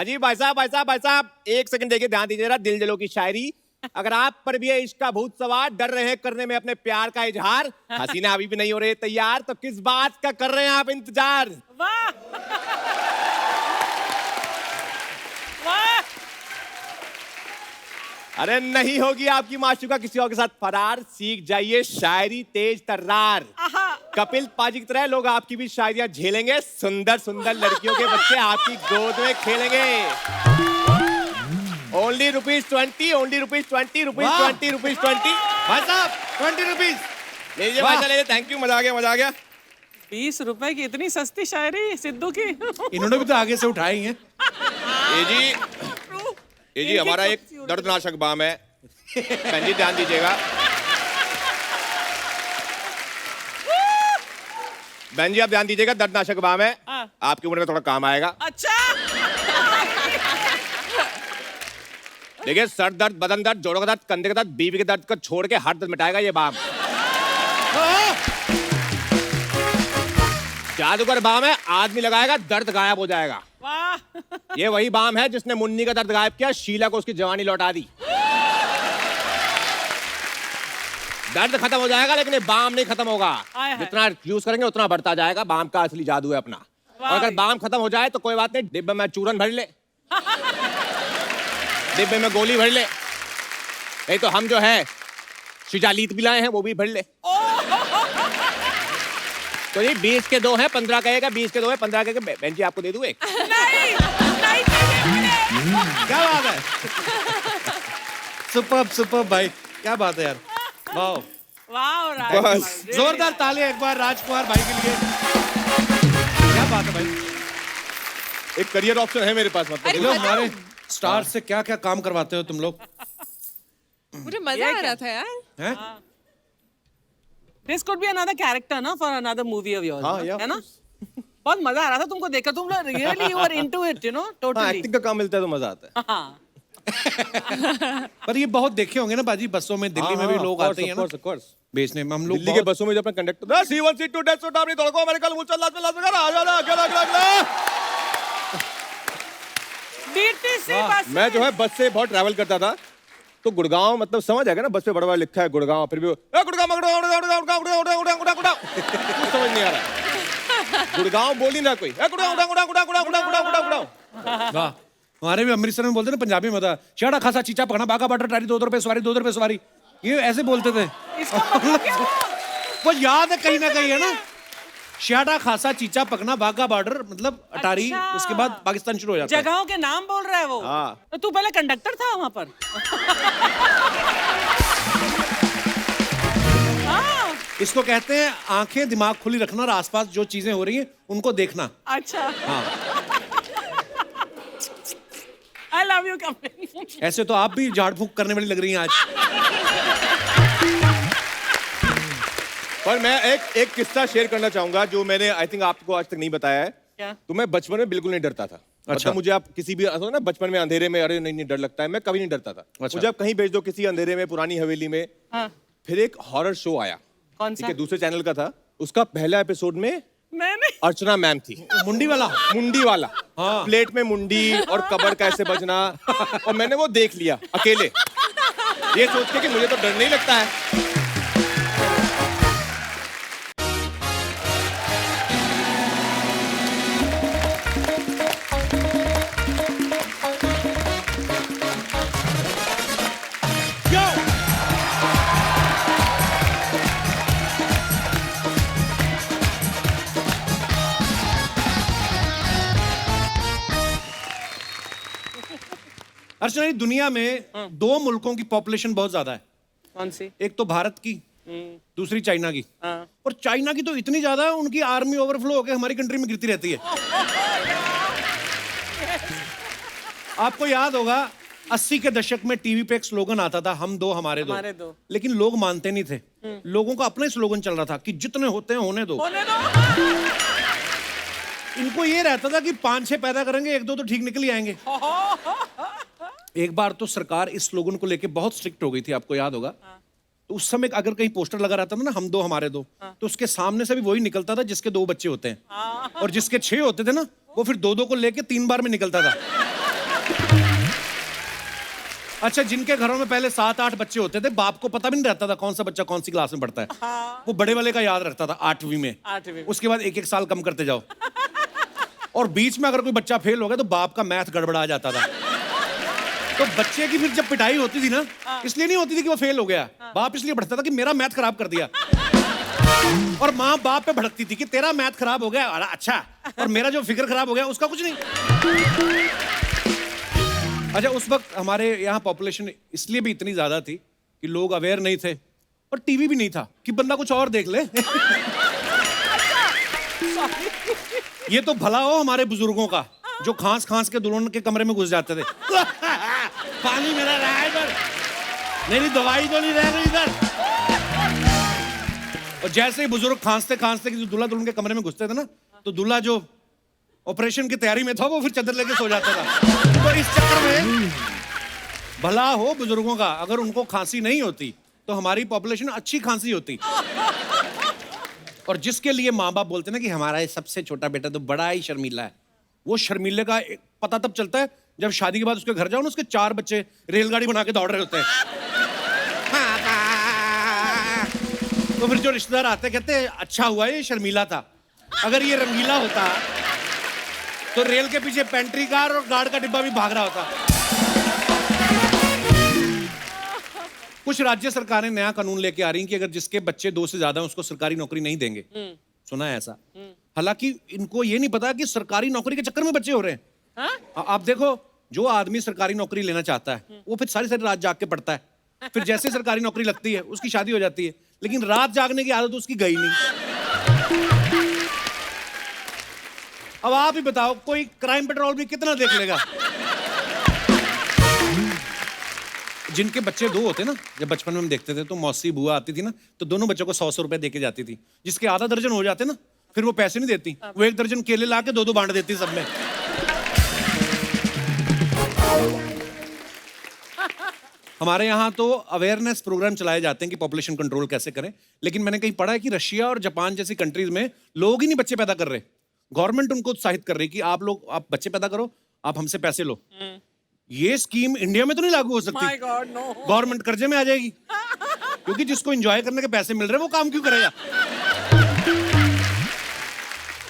हाँ जी भाई साहब, भाई साहब, भाई साहब, एक सेकंड देखिए, ध्यान दीजिए जरा, दिल दिलों की शायरी। अगर आप पर भी है इश्क का भूत सवार, डर रहे हैं करने में अपने प्यार का इजहार, हसीना अभी भी नहीं हो रही तैयार, तो किस बात का कर रहे हैं आप इंतजार? वाह वाह। अरे नहीं होगी आपकी माशूका किसी और के साथ फरार, सीख जाइए शायरी तेज तर्रार। कपिल पाजी की तरह लोग आपकी भी शायरियां झेलेंगे, सुंदर सुंदर लड़कियों के बच्चे आपकी गोद में खेलेंगे। Only ₹20, only ₹20, ₹20। भाई साहब 20 रुपीज लीजिए भाई साहब, लीजिए, थैंक यू, मजा आ गया, मजा आ गया। 20 रुपए की इतनी सस्ती शायरी सिद्धू की। इन्होंने भी तो आगे से उठाई हैं। ये जी हमारा एक दर्दनाशक बाम है, बहन जी ध्यान दीजिएगा। बहन जी आप ध्यान दीजिएगा, दर्दनाशक बाम है, आपकी उम्र में थोड़ा काम आएगा। अच्छा देखिए, सर दर्द, बदन दर्द, जोड़ों का दर्द, कंधे का दर्द, बीवी के दर्द को छोड़ के हर दर्द मिटाएगा ये बाम। जादूगर बाम है, आदमी लगाएगा दर्द गायब हो जाएगा। वाह। ये वही बाम है जिसने मुन्नी का दर्द गायब किया, शीला को उसकी जवानी लौटा दी। दर्द खत्म हो जाएगा लेकिन ये बाम नहीं खत्म होगा। जितना यूज करेंगे उतना बढ़ता जाएगा, बाम का असली जादू है अपना। और अगर बाम खत्म हो जाए तो कोई बात नहीं, डिब्बे में चूरन भर ले, डिब्बे में गोली भर ले, नहीं तो हम जो है शिजालीत भी लाए हैं, वो भी भर ले। तो ये 20 के 2 हैं, 15 का एक है, 20 के 2 है, 15 के बहन जी आपको दे दूं एक? नहीं नहीं क्या बात है, सुपर सुपर भाई, क्या बात है यार, वाह वाह। बस जोरदार ताली एक बार राजकुमार भाई के लिए, क्या बात है भाई। एक करियर ऑप्शन है मेरे पास, मतलब लोग हमारे स्टार से क्या क्या काम करवाते हो तुम लोग? मुझे मजा आ रहा था यार। हैं? This could be another character ना for another movie of yours, हाँ, है ना? बहुत मजा आ रहा था तुमको देखकर, तुम लोग really you were into it, you know, totally। Acting का काम मिलता है तो मजा आता है। हाँ। पर ये बहुत देखे होंगे ना बाजी, बसों में दिल्ली में भी लोग आते हैं ना बेचने में। हम लोग दिल्ली के बसों में जब अपने कंडक्टर C1 C2 डेढ़ सौ अपनी तड़को अमेरिकन मुझे लास्ट में अगला अगला। DTC बस मैं जो है बस से बहुत ट्रैवल करता था, तो गुड़गांव मतलब समझ आएगा ना, बस पे बड़ा बड़ा लिखा है गुड़गांव, फिर भी गुड़गांव समझ नहीं आ रहा, गुड़गांव बोल ही ना कोई, गुड़गांव। वाह, हमारे भी अमृतसर में बोलते ना पंजाबी में था, शाड़ा खासा चीचा पकना बागा बटर टारी 2 रुपए सवारी, 2 रुपए सवारी, ये ऐसे बोलते थे। वो याद है कहीं ना कहीं, है ना, शाड़ा खासा चीचा पकना बागा बॉर्डर मतलब अटारी, अच्छा। उसके बाद पाकिस्तान शुरू हो जाता है। जगहों के नाम बोल रहा है वो। हाँ। तो तू पहले कंडक्टर था वहां पर? इसको कहते हैं आंखें दिमाग खुली रखना और आसपास जो चीजें हो रही हैं उनको देखना। अच्छा। हाँ। I love you Kapil. ऐसे तो आप भी झाड़ फूंक करने वाली लग रही हैं आज। पर मैं एक किस्सा शेयर करना चाहूंगा जो मैंने आई थिंक आपको आज तक नहीं बताया है। क्या? तो मैं बचपन में बिल्कुल नहीं डरता था। अच्छा। मतलब मुझे आप किसी भी ना बचपन में अंधेरे में, अरे नहीं डर लगता है, मैं कभी नहीं डरता था। अच्छा। मुझे आप कहीं भेज दो किसी अंधेरे में, पुरानी हवेली में। हाँ। फिर एक हॉरर शो आया, कौन ठीक सा? है, दूसरे चैनल का था, उसका पहला एपिसोड में मैंने अर्चना मैम थी, मुंडी वाला। मुंडी वाला। हाँ। प्लेट में मुंडी और कबर कैसे बजना, और मैंने वो देख लिया अकेले, ये सोच के कि मुझे तो डर नहीं लगता है। अर्चना, ये दुनिया में 2 मुल्कों की पॉपुलेशन बहुत ज्यादा है। कौन सी? एक तो भारत की, दूसरी चाइना की। हाँ। और चाइना की तो इतनी ज्यादा है, उनकी आर्मी ओवरफ्लो होकर हमारी कंट्री में गिरती रहती है। आपको याद होगा 80 के दशक में टीवी पे एक स्लोगन आता था, हम दो हमारे दो। लेकिन लोग मानते नहीं थे। लोगों का अपना ही स्लोगन चल रहा था कि जितने होते हैं होने दो। इनको ये रहता था कि 5-6 पैदा करेंगे, 1-2 तो ठीक निकल ही आएंगे। एक बार तो सरकार इस स्लोगन को लेके बहुत स्ट्रिक्ट हो गई थी, आपको याद होगा। तो उस समय अगर कहीं पोस्टर लगा रहता था ना, हम दो हमारे दो, तो उसके सामने से भी वही निकलता था जिसके 2 बच्चे होते हैं। और जिसके 6 होते थे ना, वो फिर 2-2 को लेके 3 बार में निकलता था। अच्छा, जिनके घरों में पहले 7-8 बच्चे होते थे, बाप को पता भी नहीं रहता था कौन सा बच्चा कौन सी क्लास में पढ़ता है। वो बड़े वाले का याद रहता था 8वीं में। उसके बाद एक साल कम करते जाओ। और बीच में अगर कोई बच्चा फेल हो गया तो बाप का मैथ गड़बड़ा जाता था। तो बच्चे की फिर जब पिटाई होती थी ना, इसलिए नहीं होती थी कि वो फेल हो गया, बाप इसलिए बढ़ता था कि मेरा मैथ खराब कर दिया। और माँ बाप पे भड़कती थी कि तेरा मैथ खराब हो गया, अच्छा, और मेरा जो फिगर खराब हो गया उसका कुछ नहीं। अच्छा, उस वक्त हमारे यहाँ पॉपुलेशन इसलिए भी इतनी ज्यादा थी कि लोग अवेयर नहीं थे और टीवी भी नहीं था कि बंदा कुछ और देख ले। ये तो भला हो हमारे बुजुर्गों का जो खांस खांस के दुल्हन के कमरे में घुस जाते थे। पानी मेरा रहा है इधर, मेरी दवाई तो नहीं रह गई इधर। और जैसे ही बुजुर्ग खांसते खांसते दूल्हा दुल्हन के कमरे में घुसते थे ना, तो दूल्हा जो ऑपरेशन की तैयारी में था वो फिर चादर लेके सो जाता था। तो इस चक्कर में भला हो बुजुर्गों का, अगर उनको खांसी नहीं होती तो हमारी पॉपुलेशन अच्छी खांसी होती। और जिसके लिए माँ बाप बोलते ना कि हमारा ये सबसे छोटा बेटा तो बड़ा ही शर्मीला है, वो शर्मीले का पता तब चलता है जब शादी के बाद उसके घर जाओ ना, उसके 4 बच्चे रेलगाड़ी बना के दौड़ रहे होते हैं। तो फिर जो रिश्तेदार आते कहते हैं अच्छा हुआ ये शर्मीला था, अगर ये रंगीला होता तो रेल के पीछे पेंट्री कार और गार्ड का डिब्बा भी भाग रहा होता। कुछ राज्य सरकारें नया कानून लेके आ रही हैं कि अगर जिसके बच्चे 2 से ज्यादा हैं उसको सरकारी नौकरी नहीं देंगे। सुना है ऐसा? हालांकि इनको ये नहीं पता कि सरकारी नौकरी के चक्कर में बच्चे हो रहे हैं। आप देखो, जो आदमी सरकारी नौकरी लेना चाहता है वो फिर सारी सारी रात जाग के पढ़ता है, फिर जैसे सरकारी नौकरी लगती है उसकी शादी हो जाती है, लेकिन रात जागने की आदत उसकी गई नहीं। अब आप ही बताओ, कोई क्राइम पेट्रोल भी कितना देख लेगा? जिनके बच्चे 2 होते ना, जब बचपन में हम देखते थे तो मौसी बुआ आती थी ना, तो दोनों बच्चों को 100-100 रुपए देके जाती थी। जिसके आधा दर्जन हो जाते ना, फिर वो पैसे नहीं देती, वो 1 दर्जन केले ला के 2-2 बांट देती सब में। हमारे यहाँ तो अवेयरनेस प्रोग्राम चलाए जाते हैं कि पॉपुलेशन कंट्रोल कैसे करें, लेकिन मैंने कहीं पढ़ा है कि रशिया और जापान जैसी कंट्रीज में लोग ही नहीं बच्चे पैदा कर रहे, गवर्नमेंट उनको उत्साहित कर रही कि आप बच्चे पैदा करो, आप हमसे पैसे लो। ये स्कीम इंडिया में तो नहीं लागू हो सकती। My God, no. गवर्नमेंट कर्जे में आ जाएगी, क्योंकि जिसको एंजॉय करने के पैसे मिल रहे हैं वो काम क्यों करेगा?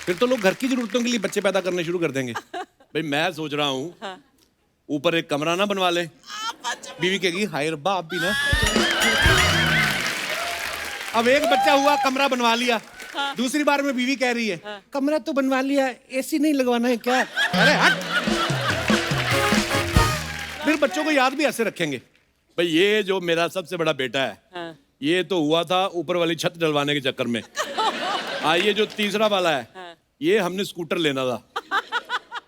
फिर तो लोग घर की जरूरतों के लिए बच्चे पैदा करने शुरू कर देंगे। भाई मैं सोच रहा हूँ ऊपर एक कमरा ना बनवा ले। बीवी कहेगी हाय रब्बा आप भी ना। अब एक बच्चा हुआ, कमरा बनवा लिया, दूसरी बार में बीवी कह रही है कमरा तो बनवा लिया, एसी नहीं लगवाना है क्या? अरे हट। फिर बच्चों को याद भी ऐसे रखेंगे, भाई ये जो मेरा सबसे बड़ा बेटा है ये तो हुआ था ऊपर वाली छत डलवाने के चक्कर में। ये जो तीसरा वाला है ये हमने स्कूटर लेना था,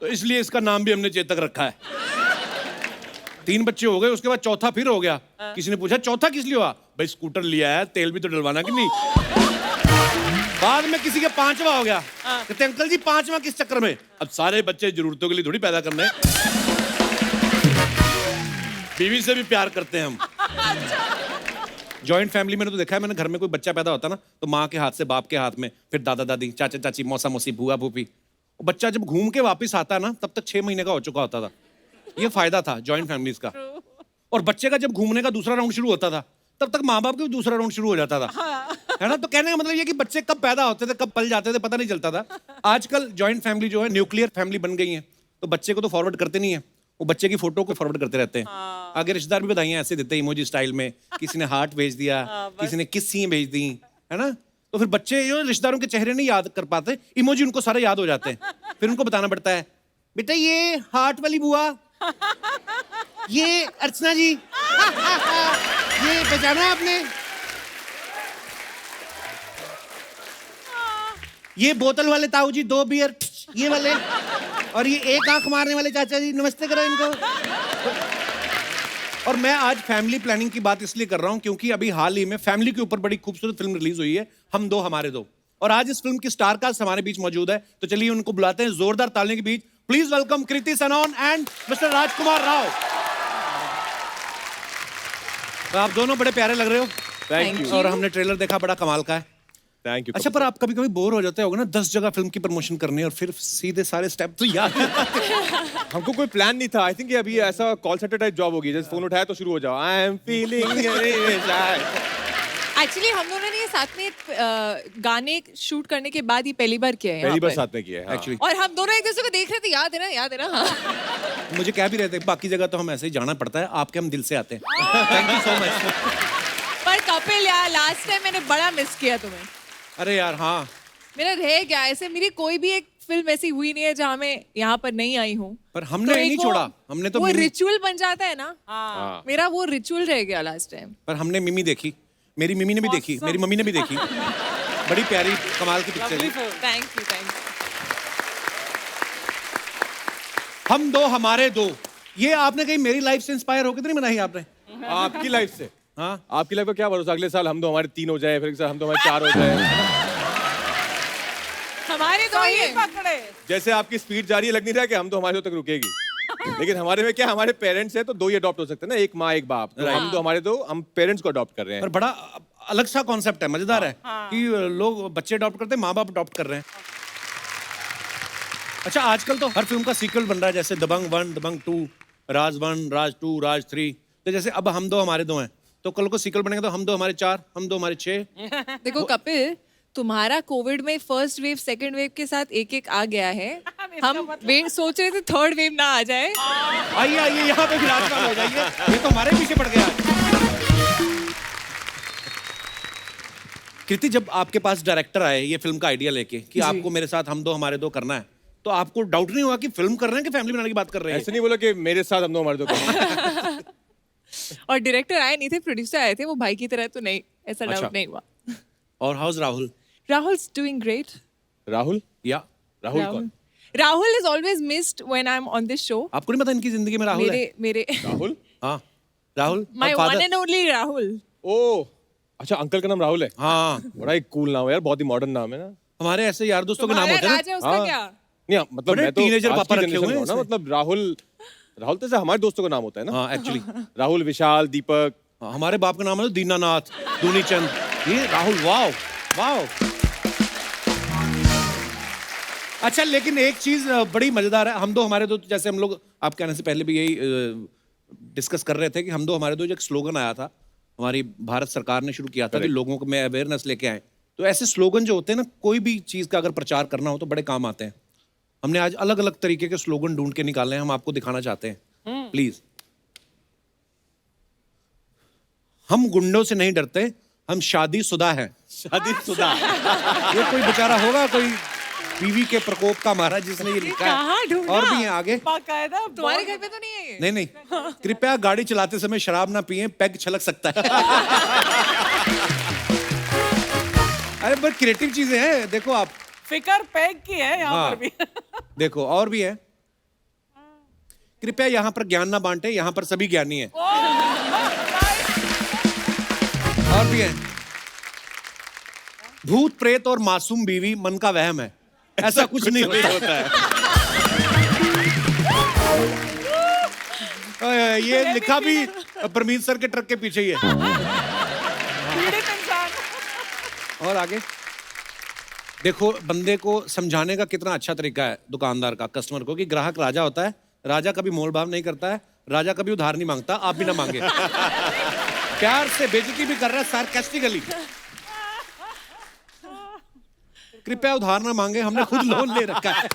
तो इसलिए इसका नाम भी हमने चेतक रखा है। 3 बच्चे हो गए, उसके बाद चौथा फिर हो गया। किसी ने पूछा चौथा किस लिए हुआ? भाई स्कूटर लिया है, तेल भी तो डलवाना कि नहीं। बाद में किसी के 5वां हो गया, कहते अंकल जी 5वां किस चक्कर में? अब सारे बच्चे जरूरतों के लिए थोड़ी पैदा करने, बीवी से भी प्यार करते हैं हम। जॉइंट फैमिली में तो देखा है मैंने, घर में कोई बच्चा पैदा होता ना तो माँ के हाथ से बाप के हाथ में, फिर दादा दादी, चाचा चाची, मौसा मौसी, बुआ फूफी। बच्चा जब घूम के वापस आता ना तब तक 6 महीने का हो चुका होता था। ये फायदा था जॉइंट फैमिलीज का। और बच्चे का जब घूमने का दूसरा राउंड शुरू होता था तब तक माँ बाप का भी दूसरा राउंड शुरू हो जाता था, है ना? तो कहने का मतलब ये कि बच्चे कब पैदा होते थे कब पल जाते थे पता नहीं चलता था। आजकल जॉइंट फैमिली जो है न्यूक्लियर फैमिली बन गई है, तो बच्चे को तो फॉरवर्ड करते नहीं है, वो बच्चे की फोटो को फॉरवर्ड करते रहते हैं। आगे रिश्तेदार भी बधाइयां ऐसे देते हैं इमोजी स्टाइल में, किसी ने हार्ट भेज दिया, किसी ने किस्सी भेज दी, है ना? तो फिर बच्चे जो रिश्तेदारों के चेहरे नहीं याद कर पाते, इमोजी उनको सारे याद हो जाते हैं। फिर उनको बताना पड़ता है बेटा ये हार्ट वाली बुआ, ये अर्चना जी, ये पहचाना आपने, ये बोतल वाले ताऊ जी 2 बियर ये वाले, और ये एक आंख मारने वाले चाचा जी, नमस्ते करो इनको। और मैं आज फैमिली प्लानिंग की बात इसलिए कर रहा हूं क्योंकि अभी हाल ही में फैमिली के ऊपर बड़ी खूबसूरत फिल्म रिलीज हुई है, हम दो हमारे दो। और आज इस फिल्म की स्टार कास्ट हमारे बीच मौजूद है, तो चलिए उनको बुलाते हैं जोरदार तालियों के बीच। Please welcome Kriti Sanon and mister Rajkummar Rao. तो आप दोनों बड़े प्यारे लग रहे हो। Thank you. और हमने ट्रेलर देखा, बड़ा कमाल का है। Thank you. अच्छा, पर आप कभी कभी बोर हो जाते होगे ना, 10 जगह फिल्म की प्रमोशन करनी है और फिर सीधे सारे स्टेप तो याद नहीं आते। हमको कोई प्लान नहीं था। आई थिंक ये अभी ऐसा कॉल सेंटर टाइप जॉब होगी, जैसे फोन उठाया तो शुरू हो जाओ, आई एम फीलिंग एक्चुअली हम दोनों ने ये साथ में गाने शूट करने के बाद ही पहली बार किया है पहली यहाँ बार पर। साथ में किया है। एक्चुअली और हम दोनों एक दूसरे को देख रहे थे, याद है ना, याद है ना। हाँ। मुझे क्या भी रहते हैं, बाकी जगह तो हम ऐसे ही जाना पड़ता है, आपके हम दिल से आते हैं। Thank you so much. पर कपिल यार, लास्ट टाइम मैंने बड़ा मिस किया तुम्हें। अरे यार हाँ, मेरा रह गया ऐसे, मेरी कोई भी एक फिल्म ऐसी हुई नहीं है जहाँ मैं यहाँ पर नहीं आई हूँ। पर हमने नहीं छोड़ा, हमने तो वो मिमी, रिचुअल बन जाता है ना। हाँ। मेरा वो रिचुअल रह गया लास्ट टाइम। पर हमने मिमी देखी, मेरी मिमी ने भी देखी, मेरी मम्मी ने भी देखी। बड़ी प्यारी कमाल की पिक्चर है। Thank you, thank you. हम दो हमारे दो, ये आपने कहीं मेरी लाइफ से इंस्पायर होकर तो नहीं बनाई आपने? आपकी लाइफ से? हाँ, आपकी लाइफ का क्या भरोसा, अगले साल हम दो हमारे 3 हो जाए, फिर एक साल हम दो हमारे 4 हो जाए। हमारे दो सही ये पकड़े। जैसे आपकी स्पीड जा रही है, लग नहीं रहा कि हम तो हमारे दो तक रुकेगी। लेकिन हमारे में क्या, हमारे पेरेंट्स हैं तो 2 ही अडॉप्ट हो सकते हैं ना, एक माँ एक बाप। तो हम तो हमारे दो, हम पेरेंट्स को अडॉप्ट कर रहे पर हैं। बड़ा अलग सा कॉन्सेप्ट है, मजेदार है कि लोग बच्चे अडॉप्ट करते हैं, माँ बाप अडॉप्ट कर रहे हैं। अच्छा, आजकल तो हर फिल्म का सीक्वल बन रहा है, जैसे दबंग 1, दबंग 2, राज 1, राज 2, राज 3। तो जैसे अब हम दो हमारे दो हैं, तो कल को सीक्वल बनेगा तो हम दो हमारे 4, हम दो हमारे 6। देखो कपिल, तुम्हारा कोविड में फर्स्ट वेव सेकंड वेव के साथ एक एक आ गया है। हम वेव सोच रहे थे थर्ड वेव ना आ जाए। आइए आइए, यहाँ पे विराजमान हो जाइए, ये तो हमारे पीछे पड़ गया। कृति, जब आपके पास डायरेक्टर आए ये फिल्म का आइडिया लेके कि आपको मेरे साथ हम दो हमारे दो करना है, तो आपको डाउट नहीं हुआ कि फिल्म कर रहे हैं कि फैमिली बनाने की बात कर रहे हैं? ऐसे नहीं बोला कि मेरे साथ हम दो हमारे दो करें। और डायरेक्टर आए नहीं थे, प्रोड्यूसर आए थे, वो भाई की तरह तो नहीं, ऐसा अच्छा। डाउट नहीं हुआ। और house Rahul? Rahul's doing great. Rahul? या राहुल कौन? Rahul is always missed when I'm on this show. आपको नहीं पता इनकी जिंदगी में राहुल है? मेरे राहुल? हाँ, राहुल My और father- one and only Rahul. ओ, अच्छा, अंकल का नाम राहुल है? हाँ, बड़ा ही कूल नाम है यार, बहुत ही मॉडर्न नाम है ना। हमारे ऐसे यार दोस्तों के नाम तुम्हारा होते हैं राज है, ना। उसका हाँ। क्या? नहीं, मतलब बड़े मैं तो teenager आज पापा की रखे हुए generation हैं का हूँ ना, मतलब राहुल, राहुल तो ऐसे हमारे दोस्तों का नाम होता है ना। हाँ, एक्चुअली राहुल, विशाल, दीपक। हमारे बाप का नाम है तो दीनानाथ, दूनीचंद, ये राहुल। Wow wow. अच्छा, लेकिन एक चीज बड़ी मजेदार है, हम दो हमारे दो, जैसे हम लोग आप कहने से पहले भी यही डिस्कस कर रहे थे कि हम दो हमारे दो जो एक स्लोगन आया था, हमारी भारत सरकार ने शुरू किया था कि लोगों को में अवेयरनेस लेके आए। तो ऐसे स्लोगन जो होते हैं ना, कोई भी चीज का अगर प्रचार करना हो तो बड़े काम आते हैं। हमने आज अलग अलग तरीके के स्लोगन ढूंढ के निकाले हैं, हम आपको दिखाना चाहते हैं। प्लीज। हम गुंडों से नहीं डरते, हम शादीशुदा हैं। शादीशुदा। ये कोई बेचारा होगा, कोई बीवी के प्रकोप का मारा जिसने ये लिखा कहाँ है। ढूंढा? और भी हैं आगे। बाकायदा तुम्हारे घर पे तो नहीं है ये? नहीं नहीं, कृपया गाड़ी चलाते समय शराब ना पिएं, पैग छलक सकता है। अरे बड़ी क्रिएटिव चीजें हैं, देखो आप। फिकर पैक की है यहाँ हाँ। पर भी। देखो और भी है, कृपया यहाँ पर ज्ञान ना बांटे, यहाँ पर सभी ज्ञानी हैं। और भी है, भूत प्रेत और मासूम बीवी मन का वहम है, ऐसा कुछ नहीं होता है। ये लिखा भी परमीत सर के ट्रक के पीछे ही है। पीड़ित इंसान। और आगे देखो, बंदे को समझाने का कितना अच्छा तरीका है दुकानदार का कस्टमर को कि ग्राहक राजा होता है, राजा कभी मोल भाव नहीं करता है, राजा कभी उधार नहीं मांगता, आप भी ना मांगे। प्यार से बेइज्जती भी कर रहा है सार्कास्टिकली। कृपया उधार ना मांगे, हमने खुद लोन ले रखा है।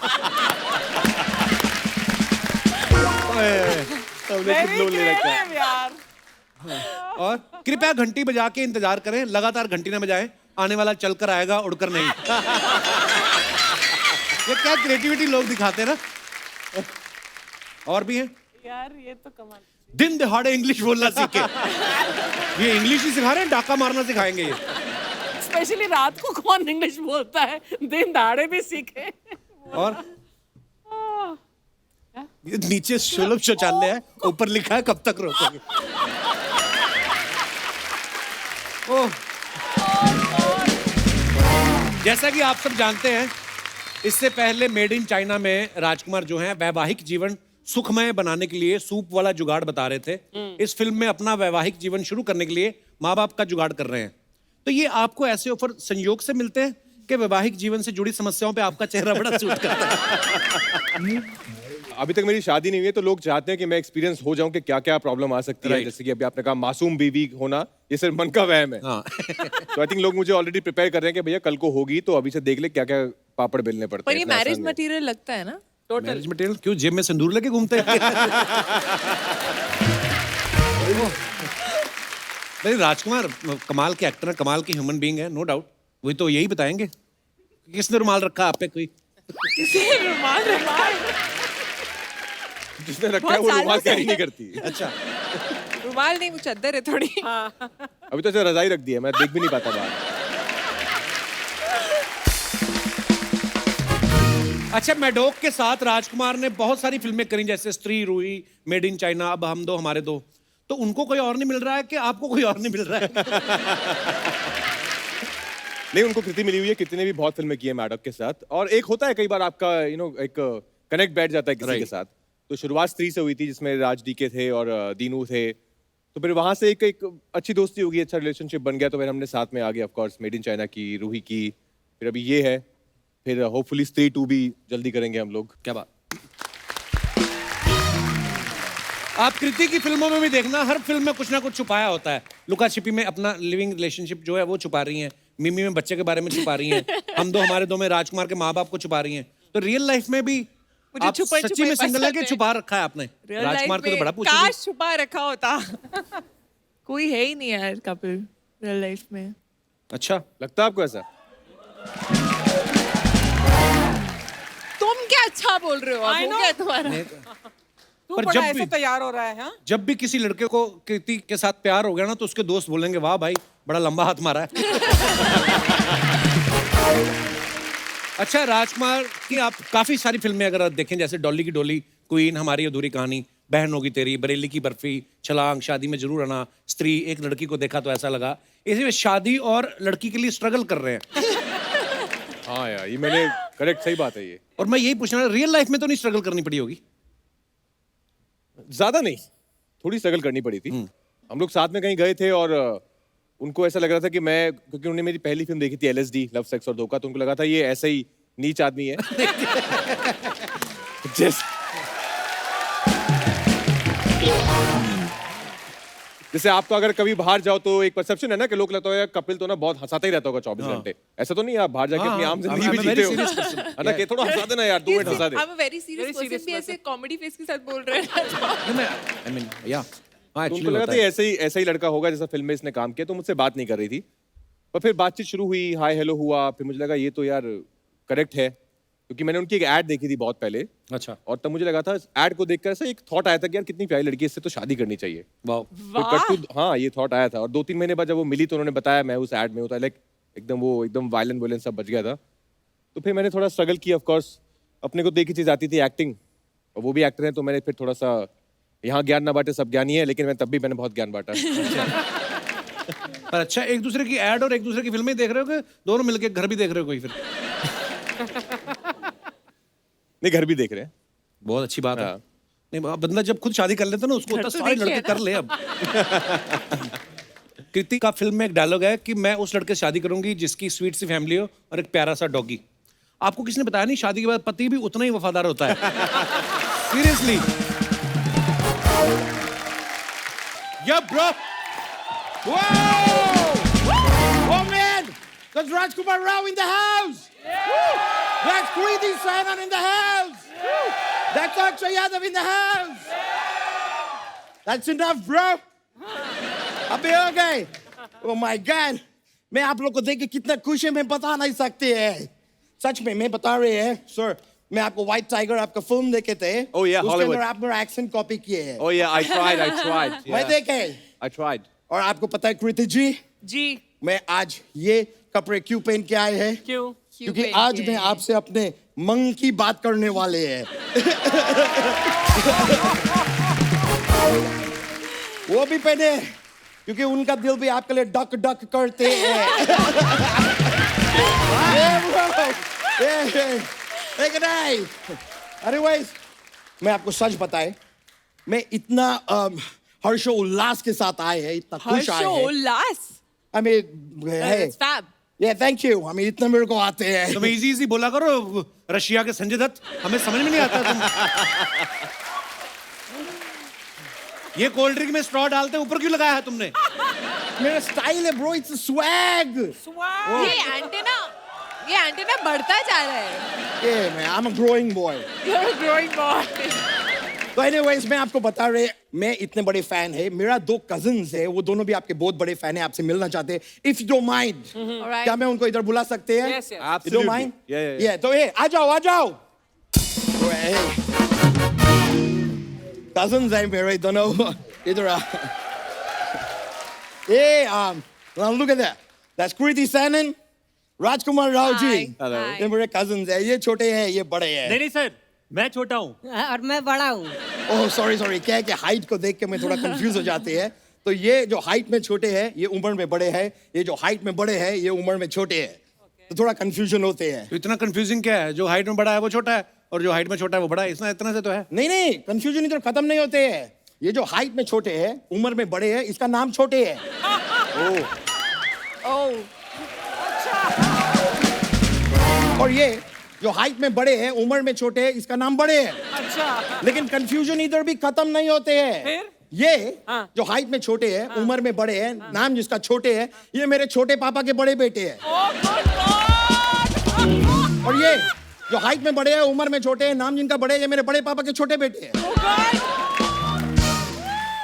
हमने खुद लोन ले रखा है। Creative यार। और कृपया घंटी बजा के इंतजार करें, लगातार घंटी ना बजाएं, आने वाला चलकर आएगा उड़कर नहीं। ये क्या क्रिएटिविटी लोग दिखाते हैं ना। और भी हैं, यार ये तो कमाल। दिन दहाड़े इंग्लिश बोलना सीखे। ये इंग्लिश ही सिखा रहे हैं, डाका मारना सिखाएंगे ये। स्पेशली रात को कौन इंग्लिश बोलता है, दिन दहाड़े भी सीखे। और ये नीचे सुलभ शौचालय है, ऊपर लिखा है कब तक रोकोगे। ओह, जैसा कि आप सब जानते हैं, इससे पहले मेड इन चाइना में राजकुमार जो हैं वैवाहिक जीवन सुखमय बनाने के लिए सूप वाला जुगाड़ बता रहे थे। इस फिल्म में अपना वैवाहिक जीवन शुरू करने के लिए माँ बाप का जुगाड़ कर रहे हैं। तो ये आपको ऐसे ऑफर संयोग से मिलते हैं कि वैवाहिक जीवन से जुड़ी समस्याओं पे आपका चेहरा बड़ा सूट करता है? अभी तक मेरी शादी नहीं हुई है तो लोग चाहते हैं कि मैं एक्सपीरियंस हो जाऊं कि क्या क्या प्रॉब्लम आ सकती है। Right. जैसे कि अभी आपने कहा मासूम बीवी होना, ये सिर्फ मन का वहम है। हाँ। तो आई थिंक लोग मुझे ऑलरेडी प्रिपेयर कर रहे हैं कि भैया कल को होगी तो अभी से देख ले क्या क्या पापड़ बेलने पड़ते पर हैं। ये इतना मैरिज आसान नहीं है। मटेरियल लगता है ना? मैरिज मटेरियल क्यों जेब में सिंदूर लेके घूमते हैं? नहीं, राजकुमार कमाल के एक्टर है, कमाल के ह्यूमन बीइंग है, नो डाउट। वही तो यही बताएंगे। किसने रुमाल रखा आप पे? कोई जिसने रखा है वो बहुत रुमाल सालों से- कैरी नहीं करती। अच्छा, रुमाल नहीं, वो चादर है थोड़ी। अभी तो ऐसे रजाई रख दी है, मैं देख भी नहीं पाता बाहर। अच्छा, मैडोक के साथ राजकुमार ने बहुत सारी फिल्में करी, जैसे स्त्री, रूही, मेड इन चाइना, अब हम दो हमारे दो। तो उनको कोई और नहीं मिल रहा है कि आपको कोई और नहीं मिल रहा है? नहीं, उनको कृति मिली हुई है, कृति ने भी बहुत फिल्में की है मैडक के साथ। और एक होता है कई बार आपका एक कनेक्ट बैठ जाता है किसी के साथ। तो शुरुआत स्त्री से हुई थी जिसमें राज डीके थे और दीनू थे। तो फिर वहां से एक अच्छी दोस्ती होगी, अच्छा रिलेशनशिप बन गया। तो फिर हमने साथ में आगे of course made in China की, रूही की, फिर अभी ये है, फिर होपफुली स्त्री 2 भी जल्दी करेंगे हम लोग। क्या बात। आप कृति की फिल्मों में भी देखना, हर फिल्म में कुछ ना कुछ छुपाया होता है। लुका छिपी में अपना लिविंग रिलेशनशिप जो है वो छुपा रही हैं, मिमी में बच्चे के बारे में छुपा रही हैं, हम दो हमारे दो में राजकुमार के माँ बाप को छुपा रही हैं। तो रियल लाइफ में भी मुझे आप छुपाई सच्ची छुपाई में सिंगल है कि पसंद है। छुपा रखा है आपने? Real राजकुमार life को तो में बड़ा पूछा। काश छुपा रखा होता। कोई है ही नहीं यार कपिल रियल लाइफ में। अच्छा, लगता है आपको ऐसा? तुम क्या अच्छा बोल रहे हो? अब I हो know. गया तुम्हारा? तू पर बड़ा जब ऐसे भी- तैयार हो रहा है, हाँ? जब भी किसी लड़के को कृति के साथ प्यार हो गया ना, तो उसके दोस्त बोलेंगे वाह भाई बड़ा लंबा हाथ मारा है। अच्छा, राजकुमार की आप काफी सारी फिल्में अगर आप देखें, जैसे डॉली की डोली, क्वीन, हमारी अधूरी कहानी, बहन होगी तेरी, बरेली की बर्फी, छलांग, शादी में जरूर आना, स्त्री, एक लड़की को देखा तो ऐसा लगा, इसी में शादी और लड़की के लिए स्ट्रगल कर रहे हैं। हाँ यार, ये मैंने करेक्ट, सही बात है ये। और मैं यही पूछना, रियल लाइफ में तो नहीं स्ट्रगल करनी पड़ी होगी? ज्यादा नहीं, थोड़ी स्ट्रगल करनी पड़ी थी। हम लोग साथ में कहीं गए थे और उनको ऐसा लग रहा था कि मैं, क्योंकि उन्होंने मेरी पहली फिल्म देखी थी LSD, लव सेक्स और धोखा, तो उनको लगा था ये ऐसा ही नीच आदमी है। जैसे आप तो अगर कभी बाहर जाओ तो एक परसेप्शन है ना कि लोग लगता है कपिल तो ना बहुत हंसाता ही रहता होगा 24 घंटे। ऐसा तो नहीं है, आप बाहर जाके अपनी आम जिंदगी भी जीते हो। है ना, कि थोड़ा हंसा देना यार, 2 minute Hansa they. I'm a very serious person भी ऐसे कॉमेडी फेस के साथ बोल रहे हैं। I mean, yeah. हाँ, तो actually उनको लगा होता था है। ऐसा ही लड़का होगा जैसा फिल्म में इसने काम किया, तो मुझसे बात नहीं कर रही थी। पर फिर बातचीत शुरू हुई, हाय हेलो हुआ, फिर मुझे लगा ये तो यार करेक्ट है, क्योंकि मैंने उनकी एक ऐड देखी थी बहुत पहले। अच्छा, और तब मुझे लगा था ऐड को देखकर ऐसा एक थॉट आया था कि यार कितनी प्यारी लड़की है, इससे तो शादी करनी चाहिए। वाह। तो कट टू, हाँ ये थॉट आया था। और 2-3 महीने बाद जब वो मिली तो उन्होंने बताया मैं उस ऐड में होता, लाइक एकदम वायलेंस सब बच गया था। तो फिर मैंने थोड़ा स्ट्रगल किया। ऑफ कोर्स अपने को देखी चीज आती थी एक्टिंग, और वो भी एक्टर है, तो मैंने फिर थोड़ा सा, यहाँ ज्ञान ना बांटे सब ज्ञानी है, लेकिन मैं तब भी मैंने बहुत ज्ञान बांटा। पर अच्छा, एक दूसरे की ऐड और एक दूसरे की फिल्में देख रहे हो कि दोनों मिलके घर भी देख रहे हो कोई? फिर नहीं, घर भी देख रहे हैं। बहुत अच्छी बात है। हाँ। नहीं, बंदा जब खुद शादी कर लेता है ना, उसको होता है तो सारे देखिए लड़के ना। कर ले अब। कृति का फिल्म में एक डायलॉग है कि मैं उस लड़के से शादी करूंगी जिसकी स्वीट सी फैमिली हो और एक प्यारा सा डॉगी। आपको किसने बताया नहीं शादी के बाद पति भी उतना ही वफादार होता है? Seriously. Yeah, bro. Whoa! Oh man, there's Rajkumar Rao in the house. That's Kriti Sanon in the house. That's Akshay Yadav in the house. That's enough, bro. अबे हो गए? Oh my God, मैं आप लोग को देख के कितना खुश है मैं बता नहीं सकते हैं। सच में मैं बता रहे हैं, सर। मैं आपको व्हाइट टाइगर आपका फिल्म देखे थे। Oh yeah, उसके Hollywood. अंदर आप मेरा एक्सेंट कॉपी किए हैं। Oh yeah, I tried. मैं Yeah. देखे। I tried. और आपको पता है कृति जी, जी, मैं आज ये कपड़े क्यों पहन के आए हैं? क्यों? क्योंकि आज मैं आपसे अपने मंग की बात करने वाले हैं। वो भी पहने क्योंकि उनका दिल भी आपके लिए डक डक करते हैं। Anyways, मैं आपको सच बताए, मैं इतना हर्षोल्लास के साथ आए हैं, इतना खुश आए हैं। हर्षोल्लास। I mean, hey, It's fab. yeah, thank you. I mean, इतना मेरे को आते हैं. तुम इजी इजी बोला करो, रशिया के संजय दत्त, हमें समझ में नहीं आता तुम. ये कोल्ड ड्रिंक में स्ट्रॉ डालते हैं, ऊपर क्यों लगाया है तुमने? मेरा स्टाइल है ब्रो, इट्स स्वैग. ये एंटीना बढ़ता जा रहा है. Yeah, man, I'm a growing boy. You're a growing boy. तो anyways, मैं आपको बता रहे, मैं इतने बड़े फैन है. मेरा 2 कजिन्स है, वो दोनों भी आपके बहुत बड़े फैन है, आपसे मिलना चाहते हैं. If you don't mind, Alright. क्या मैं उनको इधर बुला सकते हैं? Yes, yes. You don't mind? Yeah. तो आ जाओ, आ जाओ. Cousins है मेरे दोनों. इधर आ. Now look at that. That's Kriti Sanon, Rajkumar Rao ji. Hi. ये मेरे cousins है. ये छोटे हैं, ये बड़े हैं. नहीं सर, मैं छोटा हूँ. और मैं बड़ा हूँ. ओह सॉरी क्या है कि हाइट को देख के मैं थोड़ा कंफ्यूज हो जाते हैं. तो ये जो हाइट में छोटे हैं ये उम्र में बड़े हैं, ये जो हाइट में बड़े हैं ये उम्र में छोटे हैं. तो थोड़ा कंफ्यूजन होते हैं. तो इतना कंफ्यूजिंग क्या है? जो हाइट में बड़ा है वो छोटा है, और जो हाइट में छोटा है वो बड़ा है. इतना से तो है. नहीं कंफ्यूजन इधर खत्म नहीं होते हैं. ये जो हाइट में छोटे हैं उम्र में बड़े हैं, इसका नाम छोटे है. Oh. और ये जो हाइट में बड़े हैं उम्र में छोटे हैं, इसका नाम बड़े है. अच्छा. लेकिन कंफ्यूजन इधर भी खत्म नहीं होते हैं. फिर? ये हाँ. जो हाइट में छोटे हैं उम्र में बड़े हैं, नाम जिसका छोटे है, ये मेरे छोटे पापा के बड़े बेटे हैं. Oh, good God. और ये जो हाइट में बड़े हैं उम्र में छोटे हैं, नाम जिनका बड़े हैं, ये मेरे बड़े पापा के छोटे बेटे हैं. Oh, God.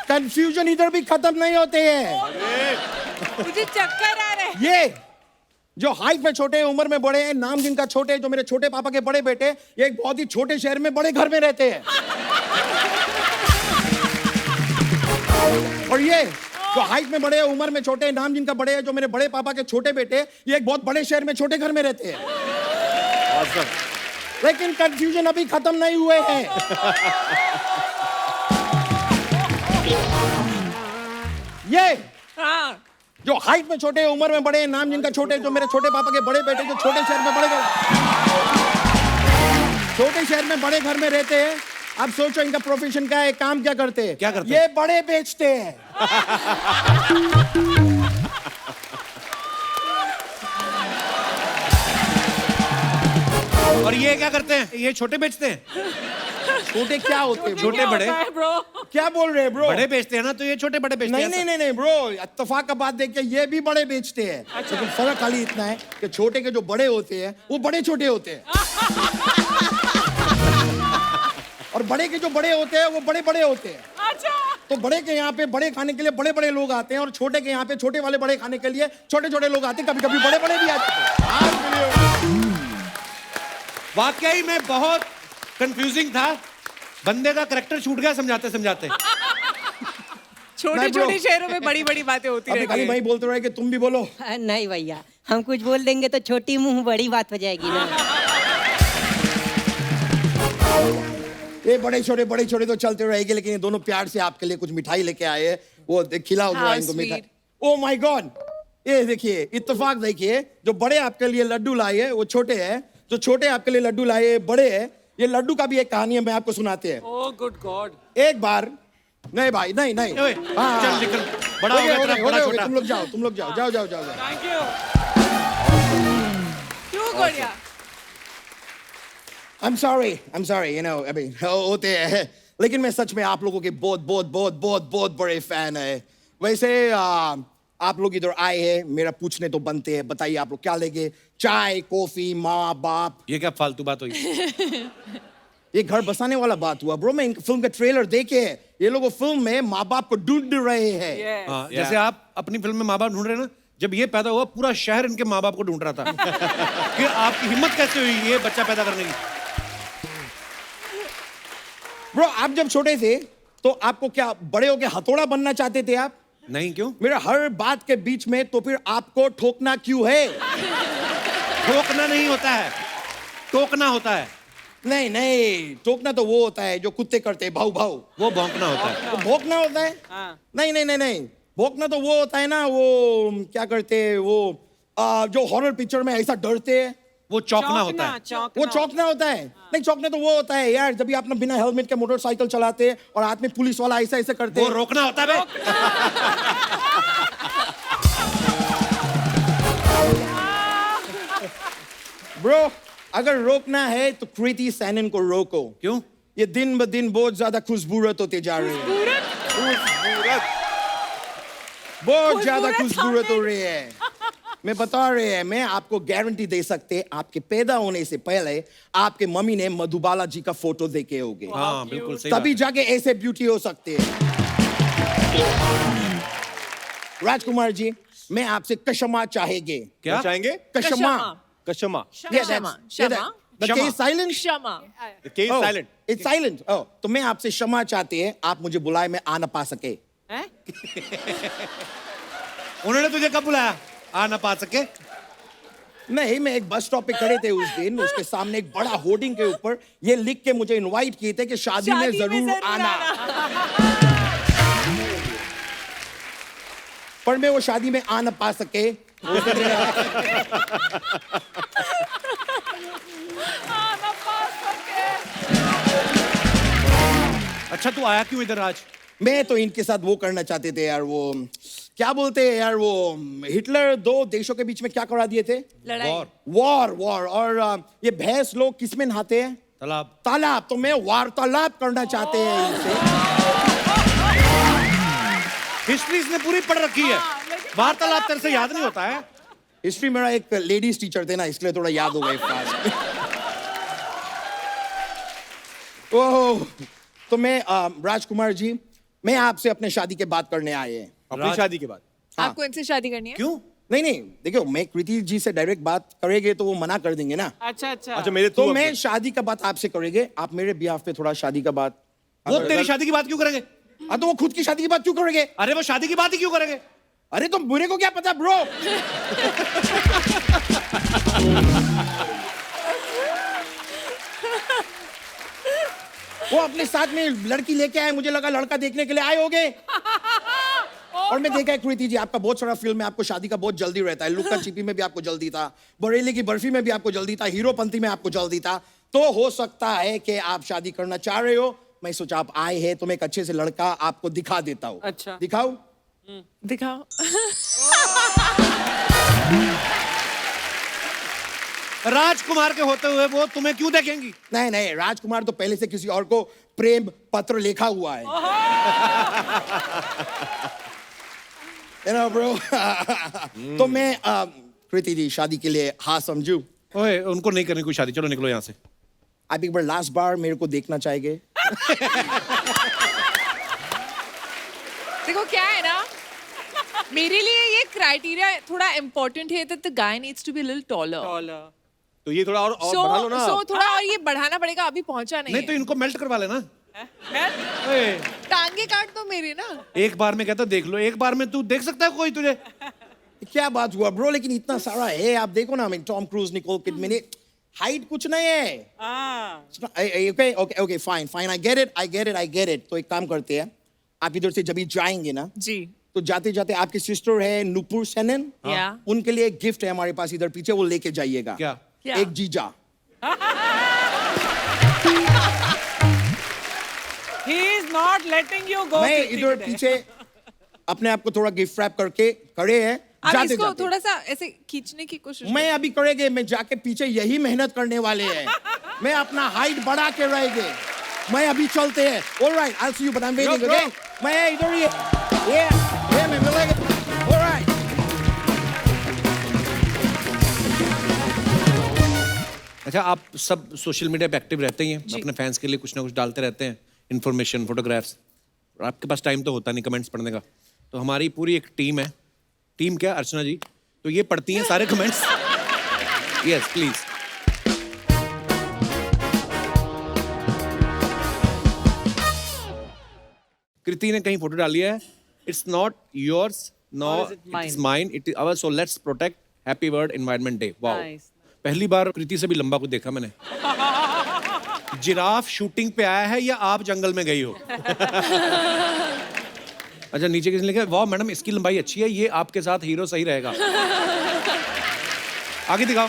कंफ्यूजन इधर भी खत्म नहीं होते हैं. मुझे चक्कर आ रहे हैं. ये जो हाइट में छोटे हैं उम्र में बड़े हैं, नाम जिनका छोटे हैं, जो मेरे छोटे पापा के बड़े बेटे, ये एक बहुत ही छोटे शहर में बड़े घर में रहते हैं. और ये जो हाइट में बड़े हैं उम्र में छोटे हैं, नाम जिनका बड़े हैं, जो मेरे बड़े पापा के छोटे बेटे, ये एक बहुत बड़े शहर में छोटे घर में रहते हैं. लेकिन कंफ्यूजन अभी खत्म नहीं हुए हैं. ये हाँ. जो हाइट में छोटे हैं उम्र में बड़े हैं, नाम जिनका छोटे, जो मेरे छोटे पापा के बड़े बेटे, जो छोटे शहर में बड़े घर में रहते हैं. अब सोचो इनका प्रोफेशन क्या है, काम क्या करते हैं? क्या करते ये बड़े बेचते हैं. और ये क्या करते हैं? ये छोटे बेचते हैं. छोटे क्या होते हैं? छोटे बड़े ब्रो. क्या बोल रहे हैं ब्रो? बड़े बेचते हैं ना, तो ये छोटे बड़े बेचते हैं. नहीं ब्रो, इत्तेफाक का बात देख के ये भी बड़े बेचते हैं. लेकिन फर्क खाली इतना है कि छोटे के जो बड़े होते हैं वो बड़े छोटे होते हैं. और बड़े के जो बड़े होते हैं वो बड़े बड़े होते हैं. अच्छा. तो बड़े के यहाँ पे बड़े खाने के लिए बड़े बड़े लोग आते हैं, और छोटे के यहाँ पे छोटे वाले बड़े खाने के लिए छोटे छोटे लोग आते हैं. कभी कभी बड़े बड़े भी आते हैं. वाकई में बहुत कंफ्यूजिंग था. बंदे का करैक्टर छूट गया समझाते समझाते. छोटे नहीं, छोटे bro. शहरों में बड़ी बड़ी बातें होती अभी रहती खाली है. भाई बोलते रहे कि तुम भी बोलो. नहीं भैया, हम कुछ बोल देंगे तो छोटी मुंह बड़ी बात हो जाएगी ना. ये बड़े छोटे तो चलते रहेंगे, लेकिन ये दोनों प्यार से आपके लिए कुछ मिठाई लेके आए हैं. वो खिलाओ How इनको मिठाई. sweet. ओ माय गॉड, ये देखिए इत्तेफाक देखिए, जो बड़े आपके लिए लड्डू लाए हैं वो छोटे हैं, जो छोटे आपके लिए लड्डू लाए हैं बड़े हैं. ये लड्डू का भी एक कहानी है, मैं आपको सुनाते हैं. Oh, good God. एक बार नहीं भाई नहीं ओए, हाँ, चल निकल. बड़ा हो गया तेरा, बड़ा हो गया, छोटा. तुम लोग जाओ जाओ. Thank you. क्यों गोड़िया? I'm sorry, you know, I mean, होते हैं. लेकिन मैं सच में आप लोगों के बहुत बड़े फैन है. वैसे आप लोग इधर आए हैं, मेरा पूछने तो बनते हैं. बताइए आप लोग क्या लेंगे? चाय, कॉफी, माँ बाप? ये क्या फालतू बात हुई? ये घर बसाने वाला बात हुआ ब्रो. मैं फिल्म का ट्रेलर देखे, ये लोग फिल्म में माँ बाप को ढूंढ रहे हैं. Yes. हाँ, जैसे आप अपनी फिल्म में माँ बाप ढूंढ रहे हैं ना, जब ये पैदा हुआ पूरा शहर इनके माँ बाप को ढूंढ रहा था. कि आपकी हिम्मत कैसे हुई ये बच्चा पैदा करने की? ब्रो आप जब छोटे थे तो आपको क्या बड़े होके हथौड़ा बनना चाहते थे आप? नहीं, क्यों? मेरा हर बात के बीच में तो फिर आपको ठोकना क्यों है? ठोकना नहीं होता है, टोकना होता है. नहीं टोकना तो वो होता है जो कुत्ते करते हैं, भाऊ भाऊ. वो भौंकना होता है. तो भौंकना होता है? हाँ. नहीं भौंकना तो वो होता है ना, वो क्या करते हैं वो जो हॉरर पिक्चर में ऐसा डरते हैं, वो चौंकना होता है. वो चौंकना होता है. नहीं चौंकना तो वो होता है यार, जब भी आप ना बिना हेलमेट के मोटरसाइकिल चलाते हैं और हाथ में पुलिस वाला ऐसा करते वो हैं. रोकना होता है बे. ब्रो अगर रोकना है तो कृति सैनन को रोको। क्यों? ये दिन ब दिन बहुत ज्यादा खुशबूरत होते जा रही है। बहुत ज्यादा खुशबूरत हो रही है। मैं बता रहे हैं, मैं आपको गारंटी दे सकते, आपके पैदा होने से पहले आपके मम्मी ने मधुबाला जी का फोटो देखे होंगे। हाँ बिल्कुल सही तभी बात जाके ऐसे ब्यूटी हो सकते हैं। राजकुमार जी, मैं आपसे क्षमा चाहेंगे। क्या चाहेंगे? क्षमा। क्षमा। क्षमा The case silent? क्षमा case Oh, silent. it's silent. Oh, तो मैं आपसे क्षमा चाहते हैं, आप मुझे बुलाए, मैं आ ना पा सके। हैं? उन्होंने तुझे कब बुलाया? आ ना पा सके? नहीं, मैं एक बस स्टॉप पे खड़े थे उस दिन, उसके सामने एक बड़ा होर्डिंग के ऊपर ये लिख के मुझे इनवाइट किए थे कि शादी में जरूर आना। पर मैं वो शादी में आ ना पा सके। अच्छा तू आया क्यों इधर आज? मैं तो इनके साथ वो करना चाहते थे यार, वो क्या बोलते हैं यार, वो हिटलर 2 देशों के बीच में क्या करा दिए थे? वॉर। वॉर। और ये भैंस लोग किस में नहाते हैं? तालाब। तालाब। तो मैं वार्तालाप करना चाहते हैं इनसे। हिस्ट्री इसने पूरी पढ़ रखी है, वार्तालाप तेरे से याद नहीं होता है? हिस्ट्री मेरा एक लेडीज टीचर थे ना, इसलिए थोड़ा याद हो गए फास्ट। ओह, तो मैं राजकुमार जी, मैं आपसे अपने शादी के बात करने आए हैं। अपनी शादी के बाद हाँ। आपको इनसे शादी करनी है? क्यों? नहीं, देखो मैं कृति जी से डायरेक्ट बात करेंगे तो वो मना कर देंगे ना। अच्छा अच्छा अच्छा मेरे तो थ्रू मैं शादी का बात आपसे करेंगे, आप मेरे बिहाफ पे थोड़ा शादी का बात। वो तेरी शादी की बात क्यों करेंगे? तो वो खुद की शादी की बात क्यों करेंगे? अरे वो शादी की बात ही क्यों करेंगे? अरे तो मेरे को क्या पता ब्रो। वो अपने साथ में लड़की लेके आए, मुझे लगा लड़का देखने के लिए आए होगे। और मैं देखा है कृति जी, आपका बहुत सारा फिल्म में आपको शादी का बहुत जल्दी रहता है। लुक्का छिपी में भी आपको जल्दी था, बरेली की बर्फी में भी आपको जल्दी था, हीरोपंती में आपको जल्दी था। तो हो सकता है कि आप शादी करना चाह रहे हो। मैं सोचा आप आए हैं तो मैं एक अच्छे से लड़का आपको दिखा देता हूँ। अच्छा। दिखाओ। दिखाओ। राजकुमार के होते हुए वो तुम्हें क्यों देखेंगी? नहीं, राजकुमार तो पहले से किसी और को प्रेम पत्र लिखा हुआ है। You know, bro. तो मैं कृति जी शादी के लिए हाँ समझू। ओए उनको नहीं करनी कोई शादी, चलो निकलो यहाँ से। आप एक बार लास्ट बार मेरे को देखना चाहेंगे? देखो क्या है ना, मेरे लिए ये क्राइटेरिया थोड़ा इम्पोर्टेंट है that the guy needs to be a little taller. तो ये थोड़ा और बढ़ा लो ना। So थोड़ा और ये बढ़ाना पड़ेगा, अभी पहुंचा नहीं नहीं तो है। इनको मेल्ट करवा लेना। ओए, टांगे काट दो मेरी ना। एक बार में कहता देख लो, एक बार में तू देख सकता है कोई तुझे? क्या बात हुआ ब्रो, लेकिन इतना सारा है, आप देखो ना, मैं Tom cruise, Nicole Kidman, height कुछ नहीं है। Okay fine, I get it. तो एक काम करते हैं, आप इधर से जब भी जाएंगे ना, जी। तो जाते जाते आपकी सिस्टर है नुपुर सेनन, या। उनके लिए एक गिफ्ट है हमारे पास इधर पीछे, वो लेके जाइएगा। क्या? एक जीजा। He is not letting you go. मैं Kriti इधर today. पीछे अपने आप को थोड़ा गिफ्ट रैप करके खड़े हैं। आप जाते इसको जाते थोड़ा सा ऐसे खींचने की कोशिश मैं अभी करेंगे, मैं जाके पीछे यही मेहनत करने वाले हैं। मैं अपना हाइट बढ़ा के रहेंगे। मैं अभी चलते हैं। Alright, I will see you, but I am waiting, okay? मैं इधर ही ये मैं मिलेंगे। ऑलराइट। अच्छा आप सब सोशल मीडिया पे एक्टिव रहते ही हैं, अपने फैंस के लिए कुछ ना कुछ डालते रहते हैं, इन्फॉर्मेशन, फोटोग्राफ्स। आपके पास टाइम तो होता नहीं कमेंट्स पढ़ने का, तो हमारी पूरी एक टीम है। टीम क्या अर्चना जी, तो ये पढ़ती हैं सारे कमेंट्स। Yes please. कृति ने कहीं फोटो डाली है, it's not yours no Or is it it's mine? Mine, it is our, so let's protect happy world environment day. Wow, Nice. पहली बार कृति से भी लंबा को देखा मैंने। जिराफ शूटिंग पे आया है या आप जंगल में गई हो? अच्छा नीचे किसने लिखा है, वाह मैडम इसकी लंबाई अच्छी है, ये आपके साथ हीरो सही रहेगा। आगे दिखाओ।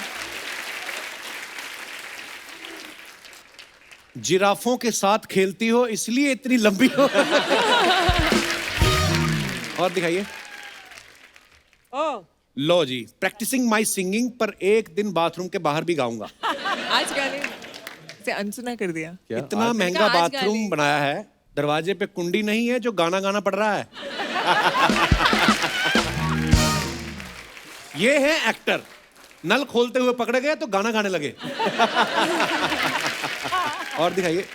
जिराफों के साथ खेलती हो इसलिए इतनी लंबी हो। और दिखाइए। Oh, लो जी, प्रैक्टिसिंग माई सिंगिंग, पर एक दिन बाथरूम के बाहर भी गाऊंगा। आज गाने से अनसुना कर दिया। इतना महंगा आज गा बाथरूम ली। बनाया है, दरवाजे पे कुंडी नहीं है जो गाना गाना पड़ रहा है। ये है एक्टर, नल खोलते हुए पकड़े गए तो गाना गाने लगे। और दिखाइए,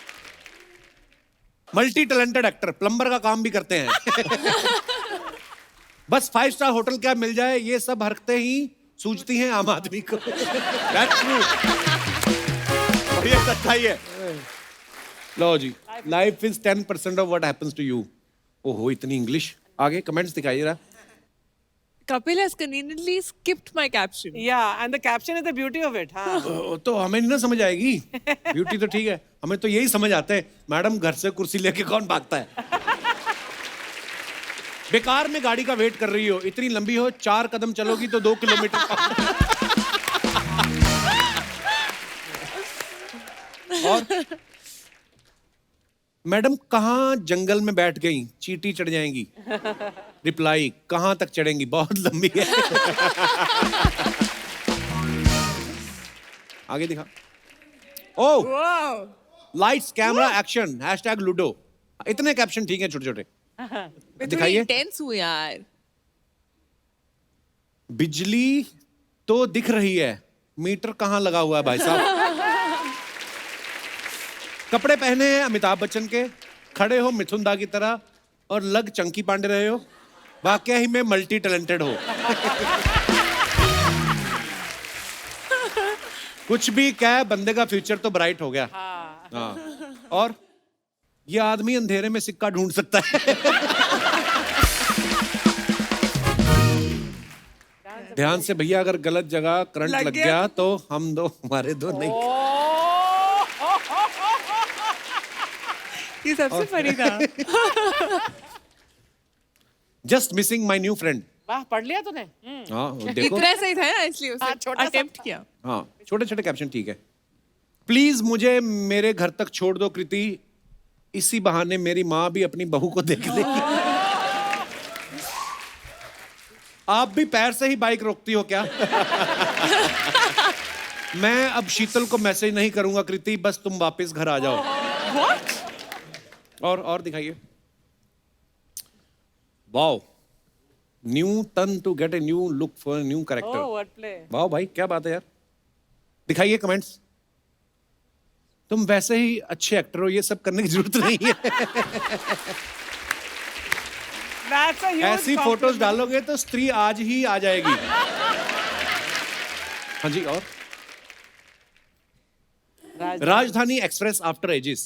मल्टी टैलेंटेड एक्टर, प्लम्बर का काम भी करते हैं। बस 5 स्टार होटल क्या मिल जाए, ये सब हरकतें ही सूझती हैं आम आदमी को। That's true. और ये सच्चाई है। लो जी, life is 10% of what happens to you. ओहो, इतनी इंग्लिश। आगे कमेंट्स दिखाइए जरा। Kapil has conveniently skipped my caption. Yeah, and the caption is the beauty of it. हाँ. तो हमें नहीं ना समझ आएगी, ब्यूटी तो ठीक है, हमें तो यही समझ आता है, मैडम घर से कुर्सी लेके कौन भागता है। बेकार में गाड़ी का वेट कर रही हो, इतनी लंबी हो, 4 कदम चलोगी तो 2 किलोमीटर। और मैडम कहाँ जंगल में बैठ गई, चींटी चढ़ जाएंगी। रिप्लाई, कहाँ तक चढ़ेंगी, बहुत लंबी है। आगे दिखा। ओह, Wow. Lights camera action #ludo. इतने कैप्शन ठीक है छोटे छोटे। मैं थोड़ी दिखाइए। intense हूँ यार। बिजली तो दिख रही है, मीटर कहाँ लगा हुआ है भाई साहब। कपड़े पहने हैं अमिताभ बच्चन के, खड़े हो मिथुन दा की तरह और लग चंकी पांडे रहे हो, वाकई ही में मल्टी टैलेंटेड हो। कुछ भी कह, बंदे का फ्यूचर तो ब्राइट हो गया। हाँ। और ये आदमी अंधेरे में सिक्का ढूंढ सकता है। ध्यान से भैया, अगर गलत जगह करंट लग लग गया गया तो हम दो, हमारे दो नहीं। ये सबसे फनी था। Just missing my new friend. वाह, पढ़ लिया तूने? हाँ देखो, इतना सही था ना, इसलिए हाँ, उसे छोटा सा अटेम्प्ट था। किया। हाँ छोटे छोटे कैप्शन ठीक है। प्लीज मुझे मेरे घर तक छोड़ दो कृति, इसी बहाने मेरी माँ भी अपनी बहू को देख ले। आप भी पैर से ही बाइक रोकती हो क्या? मैं अब शीतल को मैसेज नहीं करूंगा कृति, बस तुम वापस घर आ जाओ। What? और दिखाइए। Wow, new turn to get a new look for new Oh, character. what play? Wow भाई, क्या बात है यार। दिखाइए कमेंट्स। तुम वैसे ही अच्छे एक्टर हो, ये सब करने की जरूरत नहीं है। That's a huge ऐसी compliment. फोटोज डालोगे तो स्त्री आज ही आ जाएगी। हाँ जी। और Rajdhani express after ages.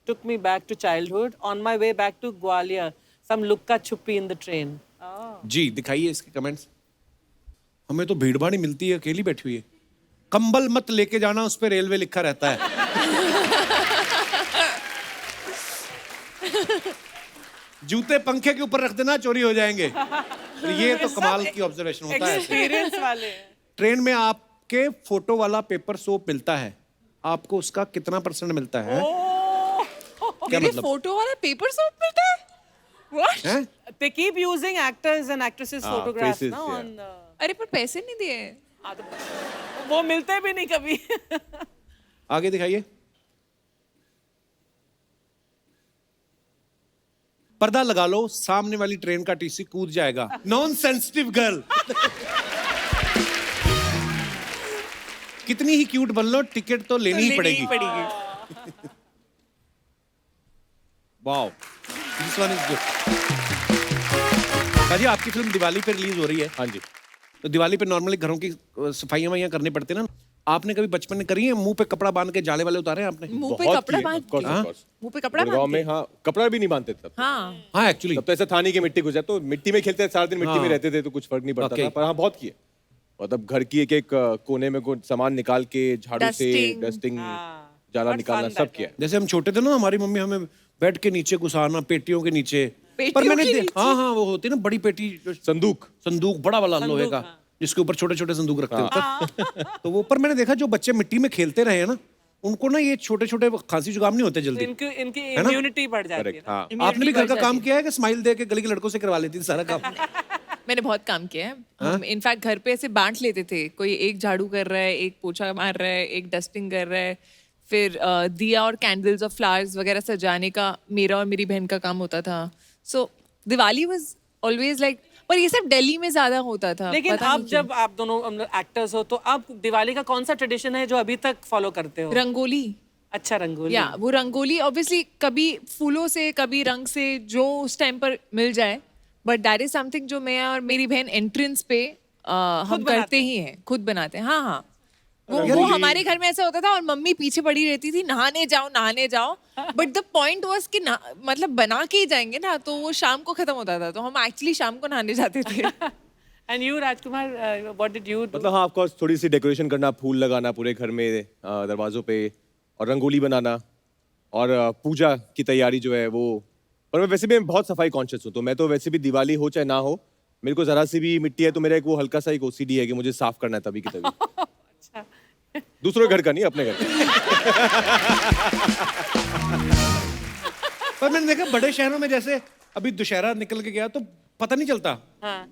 Took me back to childhood. On my way back to Gwalior, some lukka chuppi in the train. जी दिखाइए इसके कमेंट्स। हमें तो भीड़ भाड़ ही मिलती है, अकेली बैठी हुई है। कंबल मत लेके जाना, उस पे रेलवे लिखा रहता है। जूते पंखे के ऊपर रख देना, चोरी हो जाएंगे। तो ये तो कमाल की ऑब्जर्वेशन होता है। Experience वाले हैं। ट्रेन में आपके फोटो वाला पेपर सोप मिलता है, आपको उसका कितना % मिलता है? क्या मेरे मतलब फोटो वाला पेपर सोप मिलता है? What? है? They keep using actors and actresses photographs faces, ना yeah. on. अरे पर पैसे नहीं दिए। हाँ, तो वो मिलते भी नहीं कभी। आगे दिखाइए। पर्दा लगा लो, सामने वाली ट्रेन का टीसी कूद जाएगा। Non sensitive girl. कितनी ही क्यूट बन लो, टिकट तो लेनी ही पड़ेगी। Wow, this one is good. काजी, आपकी फिल्म दिवाली पे रिलीज हो रही है। हाँ जी। तो दिवाली पे नॉर्मली घरों की सफाइयां वफाइयां करनी पड़ती है ना। आपने कभी बचपन में करी है? मुंह पे कपड़ा बांध के जाले वाले उतारे हैं आपने? मुंह पे बहुत कपड़ा किए, बांध of course, के? of course। मुंह पे कपड़ा गुड़गांव बांध में के? हाँ, कपड़ा भी नहीं बांधते तब। हाँ। हाँ एक्चुअली तब तो ऐसा था नहीं कि मिट्टी घुस जाए, तो मिट्टी में खेलते थे, सारा दिन मिट्टी हाँ। में रहते थे, तो कुछ फर्क नहीं पड़ता Okay। था। पर हाँ, बहुत किए। मतलब घर की एक एक कोने में कुछ सामान निकाल के झाड़ू से Dusting। डस्टिंग, हाँ। जाला What निकालना, fun सब that किया। जैसे हम छोटे थे ना, हमारी मम्मी हमें बेड के नीचे घुसाना, पेटियों के नीचे। पेटियों के नीचे? हाँ हाँ, वो होती है ना बड़ी पेटी, जो संदूक। संदूक बड़ा वाला लोहे का, हाँ। जिसके ऊपर छोटे छोटे संदूक रखते होते। तो वो ऊपर मैंने देखा, जो बच्चे मिट्टी में खेलते रहे हैं ना, उनको ना ये छोटे छोटे खांसी जुकाम नहीं होते जल्दी। इनकी ना? इम्यूनिटी बढ़ जाती है करेक्ट। ना। हाँ। आपने भी घर का काम किया है कि स्माइल दे के गली के लड़कों से करवा लेती थी सारा काम? मैंने बहुत काम किया है हम इनफैक्ट घर पे ऐसे बांट लेते थे, कोई एक झाड़ू कर रहा है, एक पोछा मार रहा है, एक डस्टिंग कर रहा है, फिर दिया और कैंडल्स और फ्लावर्स वगैरह सजाने का मेरा और मेरी बहन का काम होता था. सो दिवाली वाज ऑलवेज लाइक, पर ये सब दिल्ली में ज्यादा होता था. लेकिन पता अब नहीं क्यों. जब आप दोनों एक्टर्स हो तो अब दिवाली का कौन सा ट्रेडिशन है जो अभी तक फॉलो करते हो? रंगोली. अच्छा, रंगोली. या वो रंगोली ऑब्वियसली कभी फूलों से कभी रंग से जो उस टाइम पर मिल जाए, बट दैट इज समथिंग जो मैं और मेरी बहन एंट्रेंस पे हम करते ही हैं, खुद बनाते हैं. हाँ हाँ, वो हमारे घर में ऐसा होता था और मम्मी पीछे पड़ी रहती थी, नहाने जाओ. बट द पॉइंट वाज कि मतलब बना के ही जाएंगे ना, तो वो शाम को खत्म होता था, तो हम एक्चुअली शाम को नहाने जाते थे. And you Rajkumar, what did you do? मतलब हाँ, ऑफ कोर्स थोड़ी सी डेकोरेशन करना, फूल लगाना पूरे घर में, दरवाजों पे, और रंगोली बनाना, और पूजा की तैयारी जो है वो. और मैं वैसे भी बहुत सफाई कॉन्शियस हूँ, तो मैं तो वैसे भी दिवाली हो चाहे ना हो, मेरे को जरा सी भी मिट्टी है तो मेरा एक वो हल्का सा एक OCD है कि मुझे साफ करना है तभी की तभी. अच्छा. दूसरों के घर का नहीं, अपने घर का. पर मैंने देखा बड़े शहरों में, जैसे अभी दुशहरा निकल के गया तो पता नहीं चलता.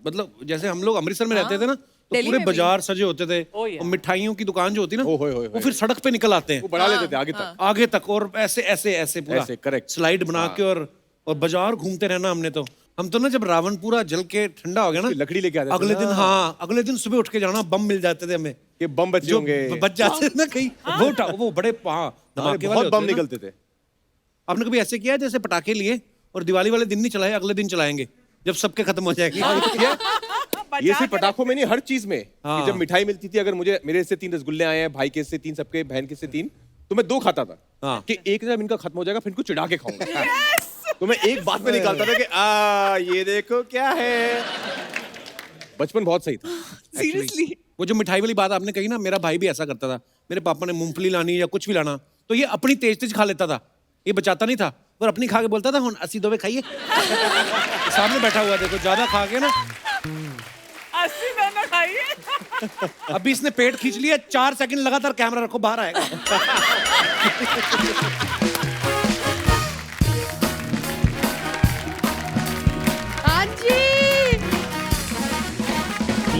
मतलब जैसे हम लोग अमृतसर में रहते थे ना, तो दिल्ली पूरे में भी. बाजार सजे होते थे, Oh, yeah. और मिठाइयों की दुकान जो होती है ना, ओ, होए, होए, वो फिर सड़क पे निकल आते हैं वो बढ़ा लेते थे आगे तक. आगे तक, और ऐसे ऐसे ऐसे पूरा ऐसे, correct. स्लाइड बना के, और बाजार घूमते रहना हमने तो. हम तो ना जब रावण पूरा जल के ठंडा हो गया ना, लकड़ी लेके आते थे अगले ना. दिन, हाँ अगले दिन सुबह उठ के जाना, बम मिल जाते थे हमें, ये बम बचे जो होंगे. बच जाते थे ना कहीं, वो उठा, वो बड़े धमाके वाले बहुत होते बम थे ना. निकलते थे. आपने कभी ऐसे किया है जैसे पटाखे लिए और दिवाली वाले दिन नहीं चलाए, अगले दिन चलाएंगे जब सबके खत्म हो जाएगी? ये सिर्फ पटाखों में नहीं, हर चीज में. कि जब मिठाई मिलती थी, अगर मुझे मेरे से 3 रसगुल्ले आए हैं, भाई के से 3, सबके बहन के से 3, तो मैं 2 खाता था. हाँ. कि एक जब इनका खत्म हो जाएगा फिर इनको चिढ़ा के खाऊंगा. तो मैं एक बात में निकालता था कि ये देखो क्या है. बचपन बहुत सही था. सीरियसली. वो जो मिठाई वाली बात आपने कही ना, मेरा भाई भी ऐसा करता था. मेरे पापा ने मूंगफली लानी या कुछ भी लाना, तो ये अपनी तेज तेज खा लेता था, ये बचाता नहीं था, और अपनी खा के बोलता था, हुन 80 दोवे खाइए. सामने बैठा हुआ देखो, ज्यादा खा के ना 80 दाना खाइए. अभी इसने पेट खींच लिया, 4 सेकंड लगातार कैमरा रखो, बाहर आएगा. हाँ जी,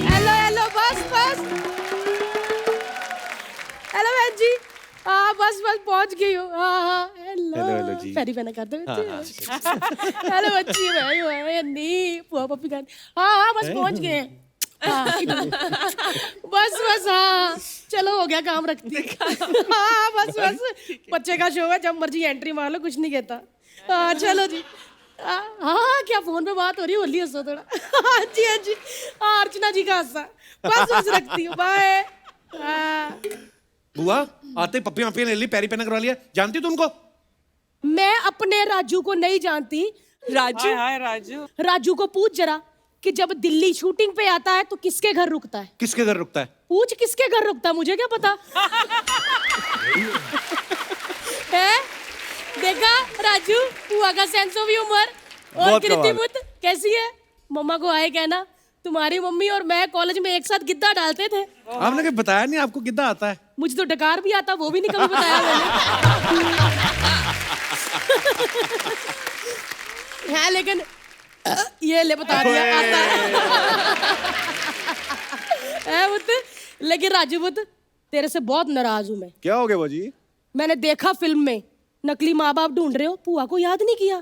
हेलो बस. हेलो बहन जी, हाँ बस पहुंच गई हूँ. हाँ हेलो जी. फेरी पहना कर दो. हेलो बच्ची, मैं नहीं पुआ पप्पी कर. हाँ बस पहुंच गए. हाँ बस हाँ, चलो हो गया काम, रखती. हाँ बस बच्चे का शो है, जब मर्जी एंट्री मार लो, कुछ नहीं कहता. हाँ चलो जी. हाँ क्या फोन पे बात हो रही है, होली हंसो थोड़ा. हाँ जी. हाँ अर्चना जी का हंसा. बस रखती हूँ, बाय. बुआ आते पप्पी ले ली, पैरी पहना करवा लिया. जानती हो तुमको? मैं अपने राजू को नहीं जानती. राजू. हाय राजू. राजू को पूछ जरा कि जब दिल्ली शूटिंग पे आता है तो किसके घर रुकता है. किसके घर रुकता है? पूछ किसके घर रुकता है, मुझे क्या पता. है देखा राजू, बुआ का सेंस ऑफ ह्यूमर. और बहुत कृति कमाल. बुद्ध कैसी है? मम्मा को आए कहना, तुम्हारी मम्मी और मैं कॉलेज में एक साथ गिद्दा डालते थे. आपने कभी बताया नहीं आपको कितना आता है? मुझे तो डकार भी आता, वो भी नहीं कभी बताया मैंने. है लेकिन ये ले बता दिया, आता है बुद्ध. लेकिन राजू बुद्ध, तेरे से बहुत नाराज हूं मैं. क्या हो गया बाजी? मैंने देखा फिल्म में नकली माँ बाप ढूंढ रहे हो, पुआ को याद नहीं किया.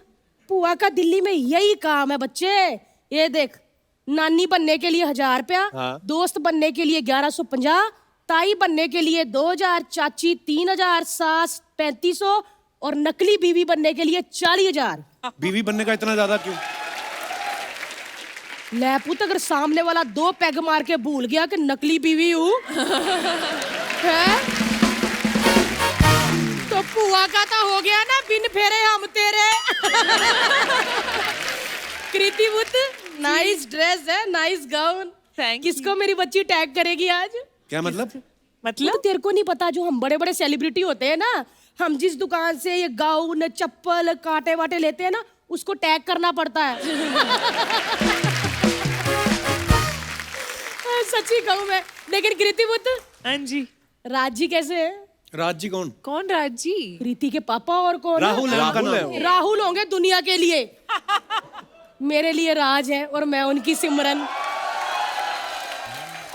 पुआ का दिल्ली में यही काम है बच्चे. ये देख, नानी बनने के लिए 1000 रुपया, हाँ. दोस्त बनने के लिए 1150, ताई बनने के लिए 2000, चाची 3000, सास 3500, और नकली बीवी बनने के लिए 40,000. बीवी बनने का इतना ज्यादा क्यों? ले पुत, अगर सामने वाला 2 पैग मार के भूल गया कि नकली बीवी हूँ है, तो पुआ का तो हो गया ना, बिन फेरे हम तेरे. कृति बुद्ध, नाइस ड्रेस है, नाइस गाउन. Thank किसको मेरी बच्ची टैग करेगी आज? क्या मतलब? तो तेरे को नहीं पता, जो हम बड़े बड़े सेलिब्रिटी होते हैं ना, हम जिस दुकान से ये गाउन चप्पल कांटे वाटे लेते हैं ना, उसको टैग करना पड़ता है. सच्ची कहूँ मैं. लेकिन कृति बुद्ध, हाँ जी. राजी कैसे है? राज जी कौन? कौन राजी? प्रीति के पापा. और कौन? राहुल है उनका नाम. राहुल होंगे दुनिया के लिए. मेरे लिए राज है और मैं उनकी सिमरन.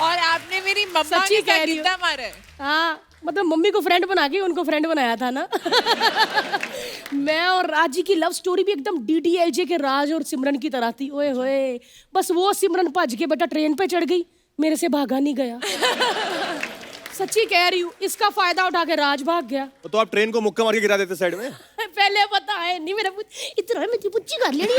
और आपने मेरी मम्मा सच्ची के कह साथ रही हो। गिद्दा मारा है। हाँ मतलब मम्मी को फ्रेंड बना के उनको फ्रेंड बनाया था ना। मैं और राज जी की लव स्टोरी भी एकदम DDLJ के राज और सिमरन की तरह थी। ओए होए, बस वो सिमरन भज के बेटा ट्रेन पे चढ़ गई, मेरे से भागा नहीं गया। सच्ची कह रही हूँ, इसका फायदा उठा के राज भाग गया। तो आप ट्रेन को मुक्का मार के गिरा देते साइड में। पहले पता है नहीं मेरा इतना मेरी बुच्ची कर लेनी।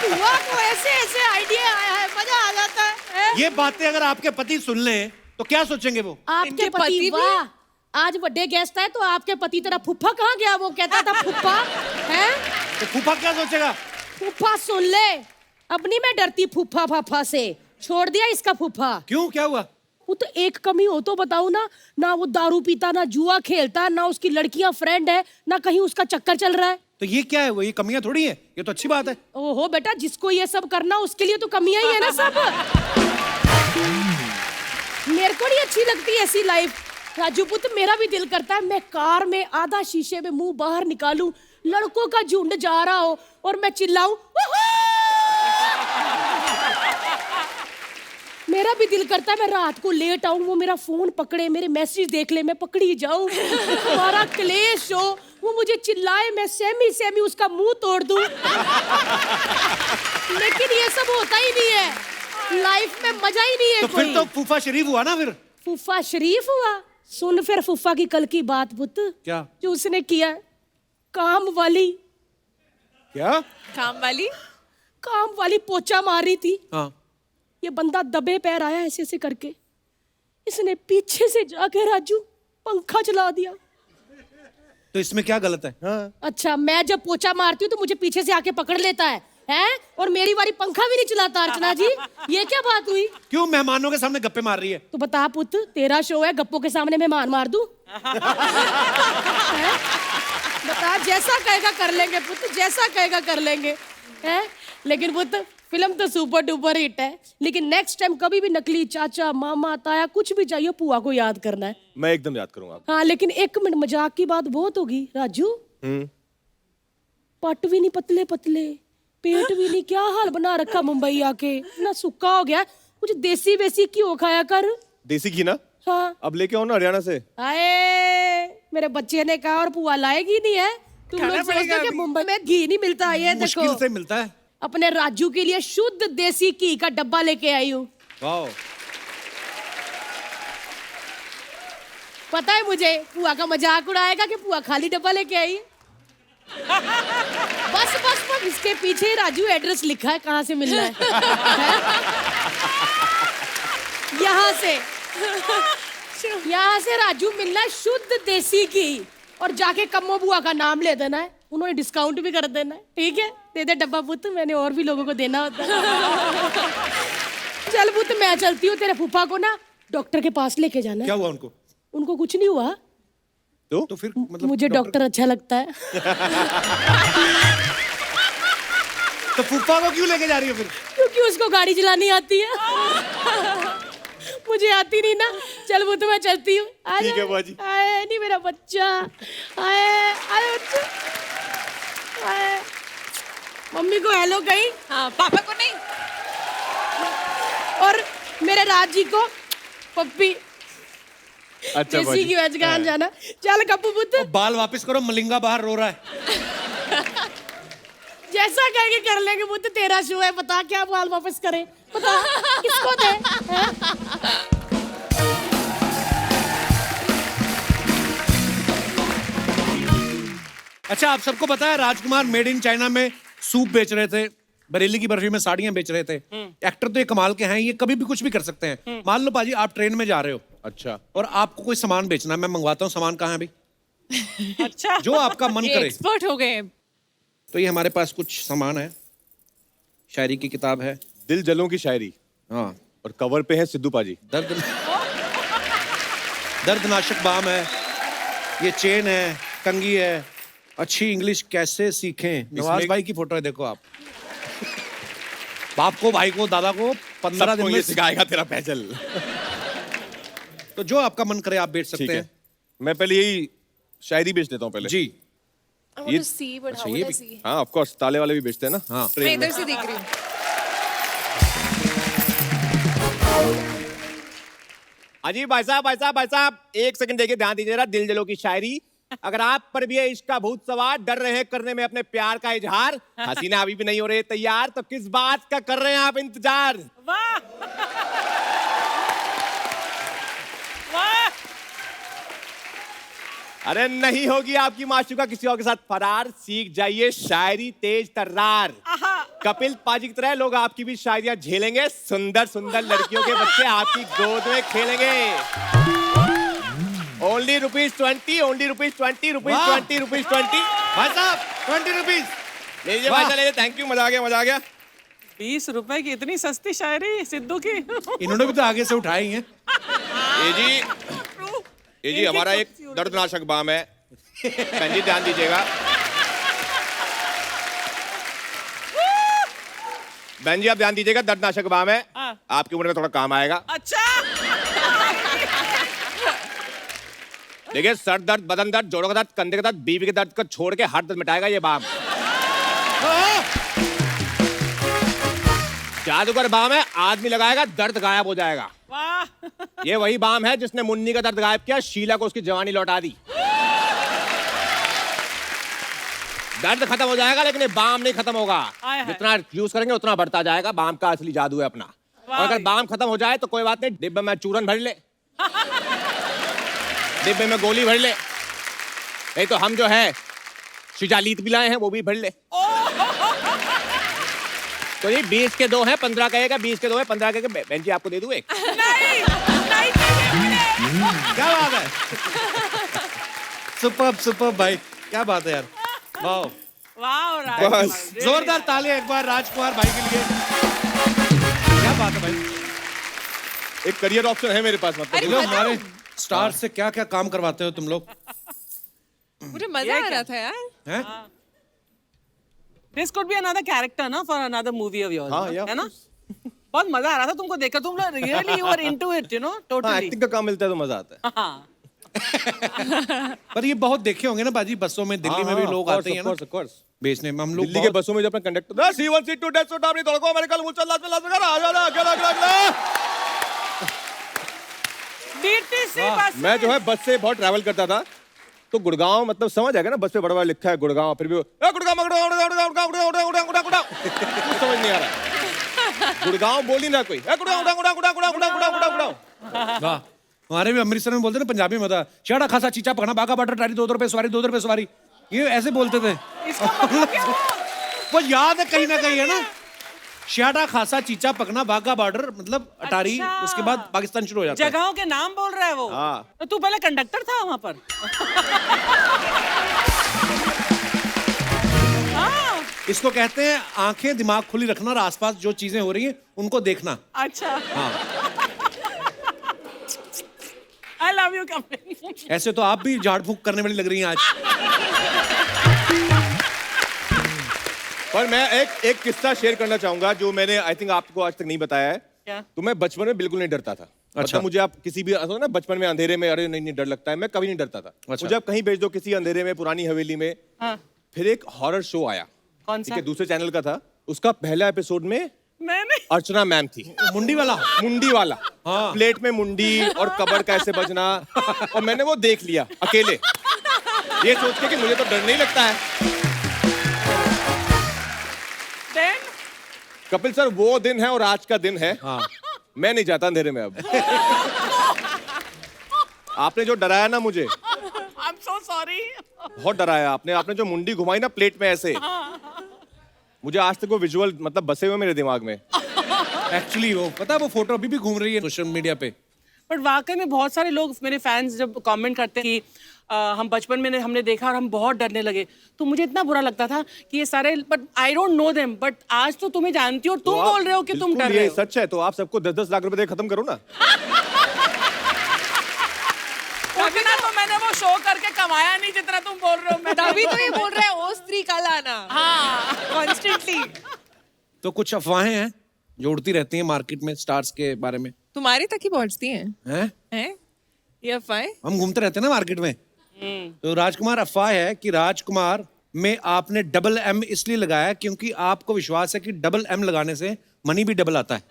हुआ को ऐसे ऐसे आइडिया आया है, मजा आ जाता है। ये बातें अगर आपके पति सुन लें तो क्या सोचेंगे वो? आपके इनके पति पति भी? वाह, आज बर्थडे गेस्ट है तो आपके पति तेरा फुफ्फा कहाँ गया? वो कहता था फुफ्फा है। तो फूफा क्या सोचेगा? फुफ्फा सुन ले, अब नहीं मैं डरती फुफ्फा फाफा से, छोड़ दिया इसका फुफ्फा। क्यों, क्या हुआ? वो तो एक कमी हो तो बताओ ना, ना वो दारू पीता, ना जुआ खेलता, ना उसकी लड़कियां फ्रेंड है, ना कहीं उसका चक्कर चल रहा है। तो ये क्या है? वो ये कमियां थोड़ी है, ये तो अच्छी बात है। ओहो बेटा, जिसको ये सब करना उसके लिए तो कमियां ही है ना सब। मेरे को नहीं अच्छी लगती ऐसी लाइफ। राजू पुत्र, मेरा भी दिल करता है मैं कार में आधा शीशे में मुंह बाहर निकालूं, लड़कों का झुंड जा रहा हो और मैं चिल्लाऊं। मेरा भी दिल करता है मैं रात को लेट आऊं, वो मेरा फोन पकड़े, मेरे मैसेज देख ले, मैं पकड़ी जाऊं, हमारा क्लेश हो, वो मुझे चिल्लाए, मैं सेमी सेमी उसका मुंह तोड़ दूं। लेकिन ये सब होता ही नहीं है, लाइफ में मजा ही नहीं है। तो कोई फिर तो फूफा शरीफ हुआ ना फिर? फूफा शरीफ हुआ। सुन फिर फूफा की कल की बात पुत्र, क्या? जो उसने किया, काम वाली क्या? काम वाली पोछा मार रही थी। हाँ। ये बंदा दबे पैर आया ऐसे ऐसे करके, इसने पीछे से जाके राजू पंखा चला दिया। तो इसमें क्या गलत है? हाँ। अच्छा, मैं जब पोछा मारती हूँ तो मुझे पीछे से आके पकड़ लेता है और मेरी बारी पंखा भी नहीं चलाता। अर्चना जी, ये क्या बात हुई? क्यों मेहमानों के सामने गप्पे मार रही है? तो बता पुत्र, तेरा शो है, गप्पों के सामने मेहमान मार दूं? हैं? बता, जैसा कहेगा कर लेंगे पुत्र, जैसा कहेगा कर लेंगे। हैं? लेकिन पुत्र, फिल्म तो सुपर डुपर हिट है, लेकिन नेक्स्ट टाइम कभी भी नकली चाचा मामा ताया कुछ भी चाहिए, पुआ को याद करना है। मैं एकदम याद करूंगा। हाँ लेकिन एक मिनट, मजाक की बात बहुत होगी राजू। पट भी नहीं पतले पतले, पेट भी नहीं, क्या हाल बना रखा मुंबई आके, ना सुक्का हो गया। कुछ देसी वेसी घी खाया कर। देसी घी ना? हाँ अब लेके आओ ना हरियाणा से। आए, मेरे बच्चे ने कहा और पुआ लाएगी नहीं है। तुम लोग सोचते हो कि मुंबई में घी नहीं मिलता? ये मुश्किल देखो, से मिलता है। अपने राजू के लिए शुद्ध देसी घी का डब्बा लेके आई हूँ। वाह। पता है मुझे पुआ का मजाक उड़ाएगा कि पुआ खाली डब्बा लेके आई है। बस बस बस, इसके पीछे राजू एड्रेस लिखा है, कहाँ से मिलना है। यहाँ से राजू मिलना है, शुद्ध देसी घी, और जाके कम्मो बुआ का नाम ले देना है, उन्होंने डिस्काउंट भी कर देना है। ठीक है, दे दे डब्बा पुत्र, मैंने और भी लोगों को देना होता है। चल पुत्र, मैं चलती हूँ, तेरे फूफा को ना डॉक्टर के पास लेके जाना है। क्या हुआ उनको? उनको कुछ नहीं हुआ। तो फिर मतलब मुझे डॉक्टर अच्छा लगता है। तो फूफा को क्यों लेके जा रही हो फिर? क्योंकि उसको गाड़ी चलानी आती है। मुझे आती नहीं ना। चल वो तो मैं चलती हूँ। ठीक है बुआ जी। आए नहीं मेरा बच्चा, आए आए बच्चा, आए। मम्मी को हेलो कहीं। हाँ, पापा को नहीं। और मेरे राज जी को पप्पी। अच्छा बुआ जैसी जी। की वजगान जाना। चल कप्पू पुत्र, बाल वापस करो, मलिंगा बाहर रो रहा है। जैसा कहेंगे कर लेंगे पुत्र, तेरा शो है, बता क्या बाल वापस करें, बता किसको दे। हैं? अच्छा, आप सबको पता है राजकुमार मेड इन चाइना में सूप बेच रहे थे, बरेली की बर्फी में साड़ियां बेच रहे थे। एक्टर तो ये कमाल के हैं, ये कभी भी कुछ भी कर सकते हैं। मान लो पाजी आप ट्रेन में जा रहे हो, अच्छा, और आपको कोई सामान बेचना है, मैं मंगवाता हूँ, सामान कहाँ है भाई? अच्छा, जो आपका मन करे। एक्सपर्ट हो गए। तो ये हमारे पास कुछ सामान है, शायरी की किताब है। दिल जलों की शायरी। हाँ। और कवर पे है सिद्धू पाजी। दर्दनाशक बाम है, ये चेन है, कंगी है। अच्छी इंग्लिश कैसे सीखें, नवाज भाई की फोटो है, देखो आप। बाप को, भाई को, दादा को 15 दिन सबको में ये सिखाएगा तेरा फैजल। तो जो आपका मन करे आप बेच ठीक सकते है, हैं। मैं पहले यही शायरी बेच देता हूँ पहले। जी। I want to see, but how ये would I भी- see? हाँ ऑफ कोर्स, ताले वाले भी बेचते हैं ना। हाँ। मैं ट्रेन में। इधर से देख रही हूँ। अजी भाई साहब 1 सेकंड देखिए, ध्यान दीजिए जरा, दिल जलो की शायरी। अगर आप पर भी है इश्क का भूत सवार, डर रहे हैं करने में अपने प्यार का इजहार, हसीना अभी भी नहीं हो रही तैयार, तो किस बात का कर रहे हैं आप इंतजार? वाह वाह। अरे नहीं होगी आपकी माशूका किसी और के साथ फरार, सीख जाइए शायरी तेज तर्रार। कपिल पाजी की तरह लोग आपकी भी शायरियां झेलेंगे, सुंदर सुंदर लड़कियों के बच्चे आपकी गोद में खेलेंगे। Only ₹20, only ₹20, ₹20, ₹20। भाई साहब 20 रुपीज। लीजिए भाई साहब, लीजिए, थैंक यू, मजा आ गया, मजा आ गया। 20 रुपए की इतनी सस्ती शायरी सिद्धू की। इन्होंने भी तो आगे से उठाई हैं। ये जी हमारा एक दर्दनाशक बाम है, बहन जी ध्यान दीजिएगा। बहन जी आप ध्यान दीजिएगा, दर्दनाशक बाम है, आपकी उम्र में थोड़ा काम आएगा। अच्छा देखिए, सर दर्द, बदन दर्द, जोड़ों का दर्द, कंधे का दर्द, बीवी के दर्द को छोड़ के हर दर्द मिटाएगा ये बाम। जादूगर बाम है, आदमी लगाएगा दर्द गायब हो जाएगा। वाह। ये वही बाम है जिसने मुन्नी का दर्द गायब किया, शीला को उसकी जवानी लौटा दी। दर्द खत्म हो जाएगा लेकिन ये बाम नहीं खत्म होगा। जितना यूज करेंगे उतना बढ़ता जाएगा, बाम का असली जादू है अपना। और अगर बाम खत्म हो जाए तो कोई बात नहीं, डिब्बे में चूरन भर ले, डिब्बे में गोली भर ले, नहीं तो हम जो है शिजालीत भी लाए हैं, वो भी भर ले। तो ये 20 के 2 हैं, 15 का एक है, 20 के 2 है, 15 के बहन जी आपको दे दूं एक। नहीं क्या बात है, सुपर भाई, क्या बात है यार, वाह वाह। बस जोरदार तालियां एक बार राजकुमार भाई के लिए। क्या बात है भाई, एक करियर ऑप्शन है मेरे पास, मतलब लोग हमारे स्टार से क्या क्या काम करवाते हो तुम लोग, मुझे मजा आ रहा था यार। हैं? This could be another character ना for another movie of yours, हाँ, है ना? बहुत मजा आ रहा था तुमको देखकर, तुम लोग really you were into it, you know, totally। Acting का काम मिलता है तो मजा आता है। हाँ। पर ये बहुत देखे होंगे ना बाजी, बसों में दिल्ली में भी लोग आते हैं ना बेचने में। हम लोग दिल्ली के बसों में जब अपना कंडक्टर C1 C2 डेढ़ सौ डाबरी तड़को अमेरिकन मुझ चल लाज में आ जाना अकेला। DTC बस मैं जो है बस से बहुत ट्रैवल करता था, तो गुड़गांव मतलब समझ आएगा ना, बस पे बड़ा बड़ा लिखा है गुड़गांव, फिर भी गुड़गांव समझ नहीं आ रहा, गुड़गांव बोल ही ना कोई, गुड़गांव। वाह, हमारे भी अमृतसर में बोलते ना पंजाबी में था, शाड़ा खासा चीचा पकना बागा बटर टारी ₹2 सवारी ₹2 सवारी, ये ऐसे बोलते थे। वो याद है कहीं ना कहीं, है ना, शाड़ा खासा चीचा पकना बागा बॉर्डर मतलब अटारी, उसके बाद पाकिस्तान शुरू हो जाता है। जगहों के नाम बोल रहा है वो। तो तू पहले कंडक्टर था वहां पर। इसको कहते हैं आंखें दिमाग खुली रखना और आसपास जो चीजें हो रही हैं उनको देखना। अच्छा। हाँ। I love you Kapil. ऐसे तो आप भी झाड़ फूक करने वाली लग रही हैं आज। पर मैं एक किस्सा शेयर करना चाहूंगा जो मैंने आई थिंक आपको आज तक नहीं बताया है। क्या? तो मैं बचपन में बिल्कुल नहीं डरता था। अच्छा। मतलब मुझे आप किसी भी ना बचपन में अंधेरे में अरे नहीं डर लगता है, मैं कभी नहीं डरता था। अच्छा। मुझे आप कहीं भेज दो किसी अंधेरे में, पुरानी हवेली में। हाँ। फिर एक हॉरर शो आया, कौन ठीक सा? है, दूसरे चैनल का था। उसका पहला एपिसोड में मैंने अर्चना मैम थी, मुंडी वाला। मुंडी वाला। हाँ। प्लेट में मुंडी और कबर कैसे बजना, और मैंने वो देख लिया अकेले, ये सोच के कि मुझे तो डर नहीं लगता है। Then? कपिल सर वो दिन है और आज का दिन है। हाँ। मैं नहीं जाता अंधेरे में अब। आपने जो डराया ना मुझे, I'm so sorry। बहुत डराया आपने। आपने जो मुंडी घुमाई ना प्लेट में ऐसे, मुझे आज तक वो विजुअल मतलब बसे हुए मेरे दिमाग में। एक्चुअली वो पता है, वो फोटो अभी भी घूम रही है सोशल मीडिया पे। बट वाकई में बहुत सारे लोग, मेरे फैंस जब कमेंट करते हैं कि हम बचपन में हमने देखा और हम बहुत डरने लगे, तो मुझे इतना बुरा लगता था कि ये सारे, but I don't know them, but आज तो तुम्हें जानती हो और तुम बोल रहे हो कि तुम डर रहे हो। सच है तो आप सबको 10-10 लाख रुपए दे खत्म करो ना। उतना तो मैंने वो शो करके कमाया नहीं जितना तुम बोल रहे हो। मैं तभी तो ये बोल रहा है ओ स्त्री कल आना। हाँ कॉन्स्टेंटली। तो कुछ अफवाहें हैं जो उड़ती रहती हैं मार्केट में स्टार्स के बारे में। तुम्हारे तक ही पहुंचती हैं। हैं? ये अफवाहें? हम घूमते रहते हैं ना मार्केट में। तो राजकुमार, अफवाह है कि राजकुमार में आपने डबल M इसलिए लगाया क्योंकि आपको विश्वास है कि डबल M लगाने से मनी भी डबल आता है।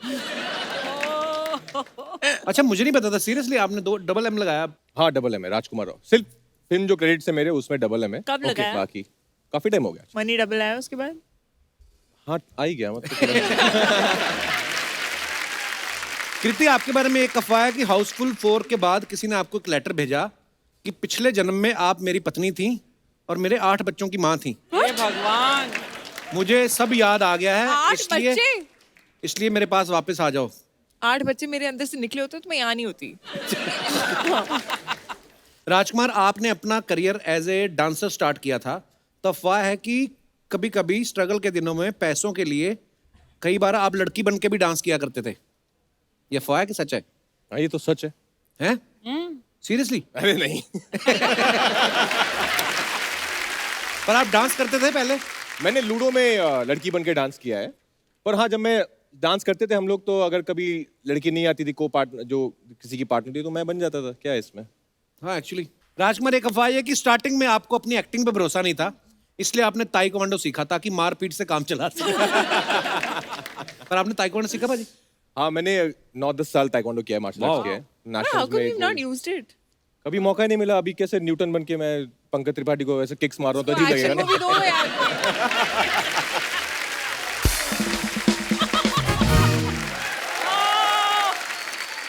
अच्छा मुझे नहीं पता था सीरियसली, आपने दो डबल एम लगाया? हाँ डबल एम है, राजकुमार राव। सिर्फ फिल्म जो क्रेडिट्स है मेरे उसमें डबल एम है। कब Okay, लगाया? बाकी काफी टाइम हो गया। मनी डबल आया उसके बाद? हाँ आ ही गया मतलब। कृति, आपके बारे में एक अफवाह है कि हाउसफुल 4 के बाद किसी ने आपको एक लेटर भेजा कि पिछले जन्म में आप मेरी पत्नी थी और मेरे 8 बच्चों की माँ थी। हे भगवान, मुझे सब याद आ गया है, 8 बच्चे? इसलिए मेरे पास वापस आ जाओ। 8 बच्चे मेरे अंदर से निकले होते तो मैं यहाँ नहीं होती। राजकुमार, आपने अपना career as a dancer start किया था, तो अफवाह है कि कभी कभी स्ट्रगल के दिनों में पैसों के लिए कई बार आप लड़की बन के भी डांस किया करते थे। ये अफवाह है कि सच है? हाँ ये तो सच है। हैं? सीरियसली? अरे नहीं। पर आप डांस करते थे पहले? मैंने लूडो में लड़की बन के डांस किया है। पर हाँ, जब मैं डांस करते थे हम लोग, तो अगर कभी लड़की नहीं आती थी को पार्टनर, जो किसी की पार्टनर थी, तो मैं बन जाता था। क्या है इसमें? हाँ एक्चुअली राजकुमार, एक अफवाह है कि स्टार्टिंग में आपको अपनी एक्टिंग पे भरोसा नहीं था, इसलिए आपने ताइक्वांडो सीखा ताकि मारपीट से काम चला सके। पर आपने ताइक्वांडो सीखा भाजी? हाँ मैंने 9-10 साल ताइक्वांडो किया है, मार्शल आर्ट्स किया है। How nationals come you've not में used it? कभी मौका ही नहीं मिला। अभी कैसे न्यूटन बन के मैं पंकज त्रिपाठी को ऐसे किक्स मार रहा हूँ तो अजीब लगेगा Action ना। movie दो यार।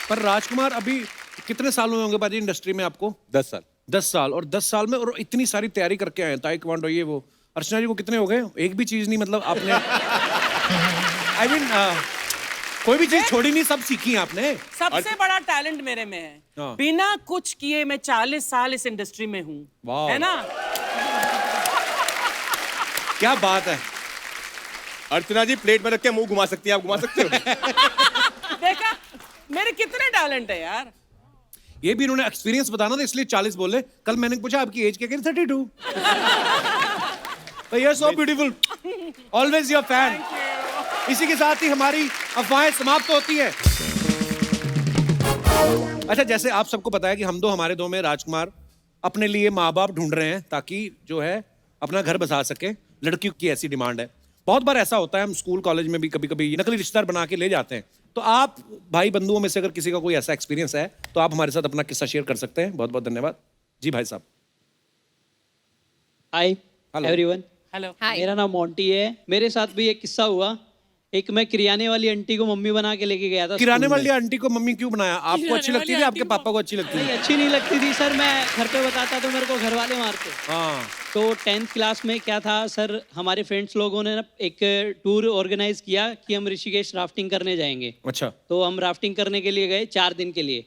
पर राजकुमार, अभी कितने साल हुए होंगे भाजी इंडस्ट्री में आपको? 10 साल। 10 साल, और 10 साल में और इतनी सारी तैयारी करके आए हैं, ताइक्वांडो ये वो। अर्चना जी को कितने हो गए? एक भी चीज नहीं मतलब आपने आई मीन कोई भी चीज छोड़ी नहीं, सब सीखी आपने। सबसे बड़ा टैलेंट मेरे में है। हाँ। बिना कुछ किए मैं 40 साल इस इंडस्ट्री में हूँ, वाह। है ना? क्या बात है। अर्चना जी प्लेट में रख के मुंह घुमा सकती हैं, आप घुमा सकते हो? देखा मेरे कितने टैलेंट है यार। ये भी इन्होंने एक्सपीरियंस बताना था इसलिए 40 बोले। कल मैंने पूछा आपकी एज क्या, कह रही 32। तो you so beautiful, always your fan. इसी के साथ ही हमारी अफवाहें समाप्त होती है। अच्छा, जैसे आप सबको पता है कि हम दो, हमारे दो में राजकुमार अपने लिए माँ बाप ढूंढ रहे हैं ताकि जो है अपना घर बसा सके। लड़कियों की ऐसी डिमांड है। बहुत बार ऐसा होता है, हम स्कूल कॉलेज में भी कभी कभी नकली रिश्तेदार बना के ले जाते हैं। तो आप भाई बंधुओं में से अगर किसी का कोई ऐसा एक्सपीरियंस है तो आप हमारे साथ अपना किस्सा शेयर कर सकते हैं। बहुत बहुत धन्यवाद जी भाई साहब। हाय Hello. Everyone, hello. मेरा नाम मोंटी है। मेरे साथ भी एक किस्सा हुआ। एक मैं किराने वाली आंटी को मम्मी बना के लेके गया था। किराने स्कूल वाली में। आंटी को मम्मी क्यों बनाया? आपको अच्छी लगती थी, आपके पापा को अच्छी लगती नहीं, थी? अच्छी नहीं लगती थी सर। मैं घर पे बताता तो मेरे को घर वाले मारते। हाँ। तो 10th क्लास में क्या था सर, हमारे फ्रेंड्स लोगों ने ना एक टूर ऑर्गेनाइज किया कि हम ऋषिकेश राफ्टिंग करने जाएंगे। अच्छा। तो हम राफ्टिंग करने के लिए गए 4 दिन के लिए।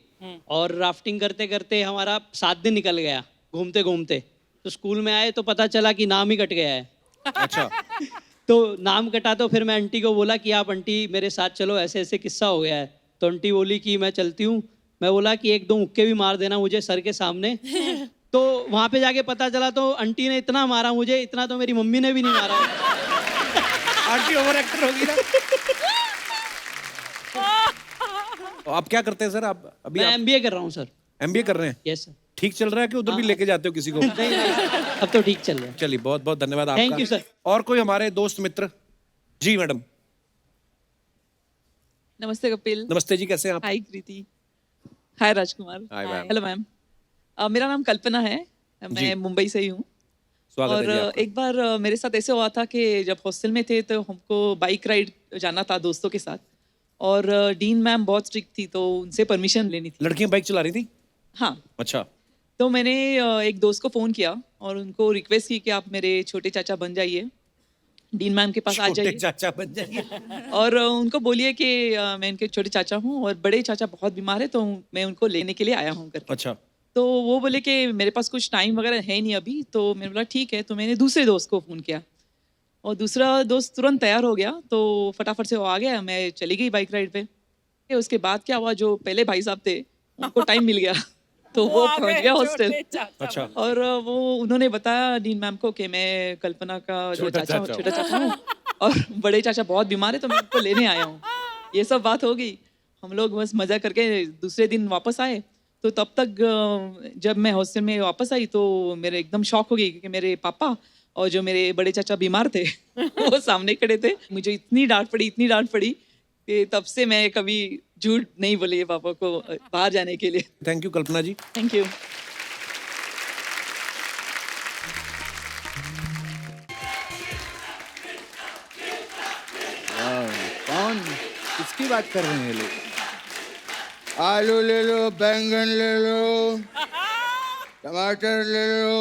और राफ्टिंग करते करते हमारा 7 दिन निकल गया घूमते घूमते। तो स्कूल में आए तो पता चला कि नाम ही कट गया है। अच्छा। तो नाम कटा तो फिर मैं आंटी को बोला कि आप आंटी मेरे साथ चलो, ऐसे ऐसे किस्सा हो गया है। तो आंटी बोली कि मैं चलती हूँ। मैं बोला कि 1-2 मुक्के भी मार देना मुझे सर के सामने। तो वहाँ पे जाके पता चला तो आंटी ने इतना मारा मुझे, इतना तो मेरी मम्मी ने भी नहीं मारा। आंटी ओवर एक्टर होगी ना। तो आप क्या करते हैं सर? आप अभी मैं MBA कर रहा हूँ सर। MBA कर रहे हैं? Yes sir. ठीक चल रहा है कि उधर भी लेके जाते हो किसी को? नहीं, अब तो ठीक चल रहा है। चलिए, बहुत बहुत धन्यवाद आपका। Thank you, sir. और कोई हमारे दोस्त मित्र? जी मैडम। नमस्ते कपिल। नमस्ते जी, कैसे हैं आप? Hi Kriti. Hi Rajkummar. Hi ma'am. Hello ma'am. मेरा नाम कल्पना है, मैं मुंबई से ही हूँ। स्वागत है जी और आपका। एक बार मेरे साथ ऐसे हुआ था कि जब हॉस्टल में थे तो हमको बाइक राइड जाना था दोस्तों के साथ। और डीन मैम बहुत स्ट्रिक्ट थी तो उनसे परमिशन लेनी थी। लड़कियां बाइक चला रही थी? हाँ। अच्छा। तो मैंने एक दोस्त को फ़ोन किया और उनको रिक्वेस्ट की कि आप मेरे छोटे चाचा बन जाइए, डीन मैम के पास आ छोटे जाइए चाचा बन जाइए। और उनको बोलिए कि मैं इनके छोटे चाचा हूँ और बड़े चाचा बहुत बीमार है तो मैं उनको लेने के लिए आया हूँ करके। अच्छा। तो वो बोले कि मेरे पास कुछ टाइम वगैरह है नहीं अभी। तो मैंने बोला ठीक है। तो मैंने दूसरे दोस्त को फ़ोन किया और दूसरा दोस्त तुरंत तैयार हो गया। तो फटाफट से वो आ गया, मैं चली गई बाइक राइड पे। उसके बाद क्या हुआ, जो पहले भाई साहब थे उनको टाइम मिल गया तो वो आ पहुंच गए गया छोटे हॉस्टल। चाचा। अच्छा। और वो उन्होंने बताया डीन मैम को कि मैं कल्पना का जो छोटा चाचा हूँ, चाचा छोटा चाचा हूँ और बड़े चाचा बहुत बीमार है तो मैं उनको लेने आया हूँ। ये सब बात हो गई। हम लोग बस मज़ा करके दूसरे दिन वापस आए। तो तब तक जब मैं हॉस्टल में वापस आई तो मेरे एकदम शॉक हो गई क्योंकि मेरे पापा और जो मेरे बड़े चाचा बीमार थे वो सामने खड़े थे। मुझे इतनी डांट पड़ी कि तब से मैं कभी झूठ नहीं बोली है पापा को बाहर जाने के लिए। Thank you Kalpana ji. Thank you. कौन किसकी बात कर रहे हैं लोग? आलू ले लो, बैंगन ले लो, टमाटर ले लो।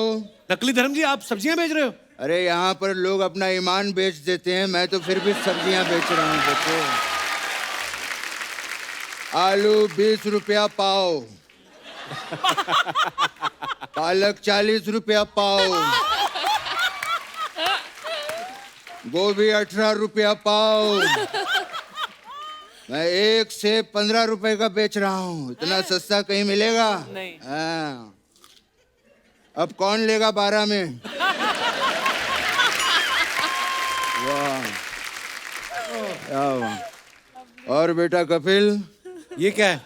नकली धर्म जी, आप सब्जियां बेच रहे हो? अरे यहाँ पर लोग अपना ईमान बेच देते हैं, मैं तो फिर भी सब्जियां बेच रहा हूँ बच्चों। आलू 20 रुपया पाव, पालक 40 रुपया पाव, गोभी 18 रुपया पाव। मैं 1 से 15 रुपए का बेच रहा हूँ। इतना सस्ता कहीं मिलेगा? नहीं। हाँ। अब कौन लेगा 12 में? वाह वाह। और बेटा कपिल, ये क्या है?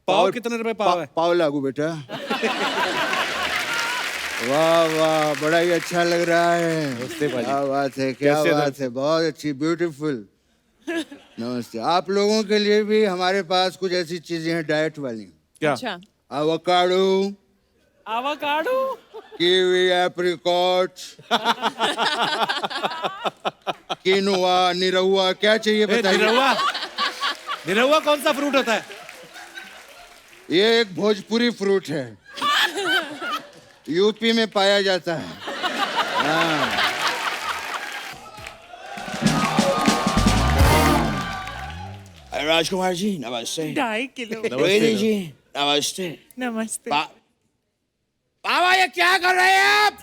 पाव कितने रुपए पाव है? पाव लागू बेटा। वाह वाह, बड़ा ही अच्छा लग रहा है। क्या बात है, क्या बात है, बहुत अच्छी, ब्यूटीफुल। नमस्ते। आप लोगों के लिए भी हमारे पास कुछ ऐसी चीजें हैं डाइट वाली। क्या? अच्छा। Avocado, avocado, kiwi, apricot, किनुआ, Nirahua, क्या चाहिए बताइए? निरहुआ? निरहुआ कौन सा फ्रूट होता है? ये एक भोजपुरी फ्रूट है, यूपी में पाया जाता है। हाँ। राजकुमार जी नमस्ते। 2.5 किलो। रोहिणी जी नमस्ते। नमस्ते। बाबा ये क्या कर रहे हैं आप?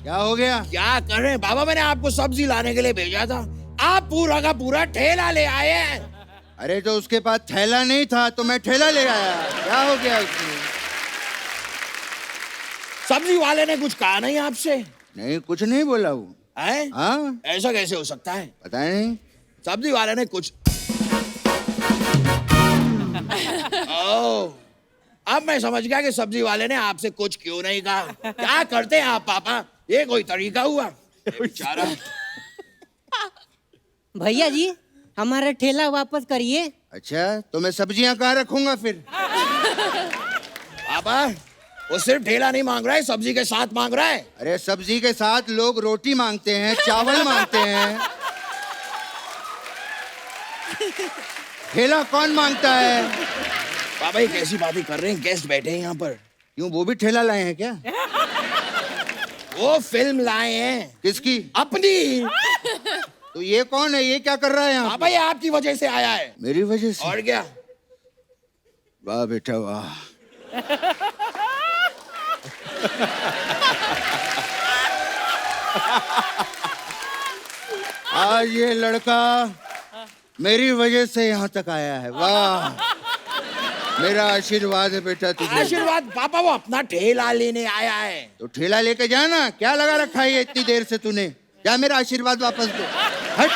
क्या हो गया? क्या कर रहे हैं बाबा? मैंने आपको सब्जी लाने के लिए भेजा था, आप पूरा का पूरा ठेला ले आए हैं। अरे तो उसके पास थैला नहीं था तो मैं ठेला ले आया। क्या हो गया उसमें? सब्जी वाले ने कुछ कहा नहीं आपसे? नहीं, कुछ नहीं बोला वो। है? हाँ? ऐसा कैसे हो सकता है? पता नहीं। सब्जी वाले ने कुछ ओह, अब मैं समझ गया कि सब्जी वाले ने आपसे कुछ क्यों नहीं कहा। क्या करते हैं आप पापा? ये कोई तरीका हुआ? बेचारा। भैया जी हमारा ठेला वापस करिए। अच्छा, तो मैं सब्जियां कहाँ रखूंगा फिर? पापा वो सिर्फ ठेला नहीं मांग रहा है, सब्जी के साथ मांग रहा है। अरे सब्जी के साथ लोग रोटी मांगते हैं, चावल मांगते हैं। ठेला कौन मांगता है? पापा ये कैसी बातें कर रहे हैं? गेस्ट बैठे हैं यहाँ पर। क्यों, वो भी ठेला लाए हैं क्या? वो फिल्म लाए हैं। किसकी? अपनी। तो ये कौन है? ये क्या कर रहा है यहाँ? पापा ये आपकी वजह से आया है। मेरी वजह से? और क्या? वाह बेटा वाह। आज ये लड़का मेरी वजह से यहाँ तक आया है। वाह, मेरा आशीर्वाद है बेटा तुझे। आशीर्वाद? पापा वो अपना ठेला लेने आया है। तो ठेला लेके जाना, क्या लगा रखा है इतनी देर से तूने? जा मेरा आशीर्वाद वापस दो। हट।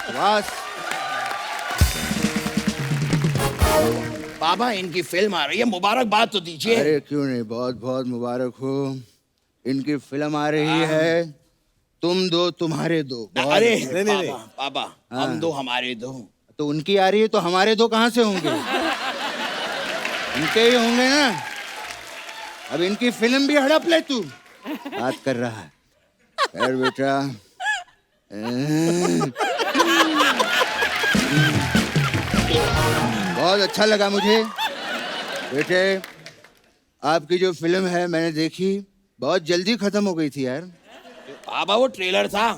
बकवास। पापा इनकी फिल्म आ रही है, मुबारकबाद तो दीजिए। अरे क्यों नहीं, बहुत बहुत मुबारक हो। इनकी फिल्म आ रही है, तुम दो तुम्हारे दो। अरे नहीं पापा, हम दो हमारे दो। तो उनकी आ रही है तो हमारे दो कहाँ से होंगे? उनके ही होंगे ना। अब इनकी फिल्म भी हड़प ले तू। बात कर रहा है। खैर बेटा, बहुत अच्छा लगा मुझे बेटे। आपकी जो फिल्म है मैंने देखी, बहुत जल्दी खत्म हो गई थी यार। पापा वो ट्रेलर था।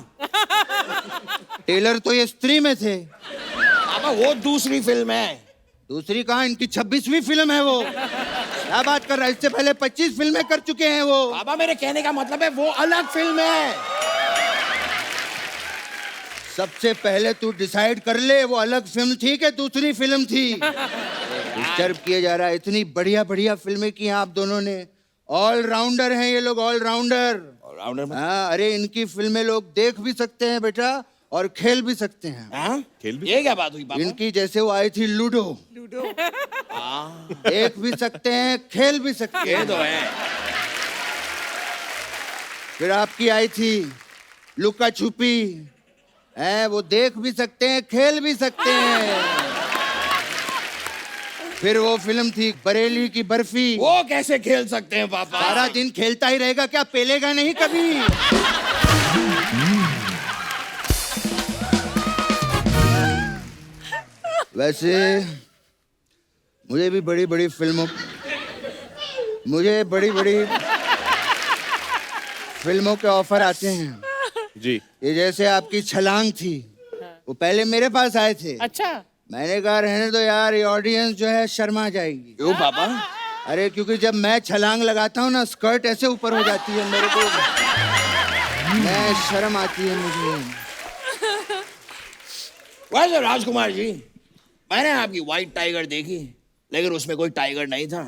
ट्रेलर तो ये स्त्री में थे। पापा वो दूसरी फिल्म है। दूसरी कहाँ, इनकी 26वीं फिल्म है वो। क्या बात कर रहा है? इससे पहले 25 फिल्में कर चुके हैं वो। पापा मेरे कहने का मतलब है वो अलग फिल्म है। सबसे पहले तू डिसाइड कर ले वो अलग फिल्म थी कि दूसरी फिल्म थी। डिस्टर्ब किया जा रहा है। इतनी बढ़िया बढ़िया फिल्में की हैं आप दोनों ने। ऑल राउंडर हैं ये लोग, ऑल राउंडर। हाँ, अरे इनकी फिल्में लोग देख भी सकते हैं बेटा और खेल भी सकते हैं। हाँ? खेल भी? ये क्या बात हुई पापा? इनकी जैसे वो आई थी लूडो। देख भी सकते हैं, खेल भी सकते हैं। तो है। फिर आपकी आई थी लुका छुपी, है, वो देख भी सकते हैं, खेल भी सकते हैं। फिर वो फिल्म थी बरेली की बर्फी, वो कैसे खेल सकते हैं पापा? सारा दिन खेलता ही रहेगा क्या, पेलेगा नहीं कभी? वैसे मुझे भी बड़ी बड़ी फिल्मों के ऑफर आते हैं जी। ये जैसे आपकी छलांग थी, वो पहले मेरे पास आए थे। अच्छा, मैंने कहा रहने दो यार, ये ऑडियंस जो है शर्मा जाएगी। क्यों पापा? अरे क्योंकि जब मैं छलांग लगाता हूँ ना, स्कर्ट ऐसे ऊपर हो जाती है मेरे को, मैं शर्म आती है मुझे। वैसे राजकुमार जी, मैंने आपकी व्हाइट टाइगर देखी, लेकिन उसमें कोई टाइगर नहीं था।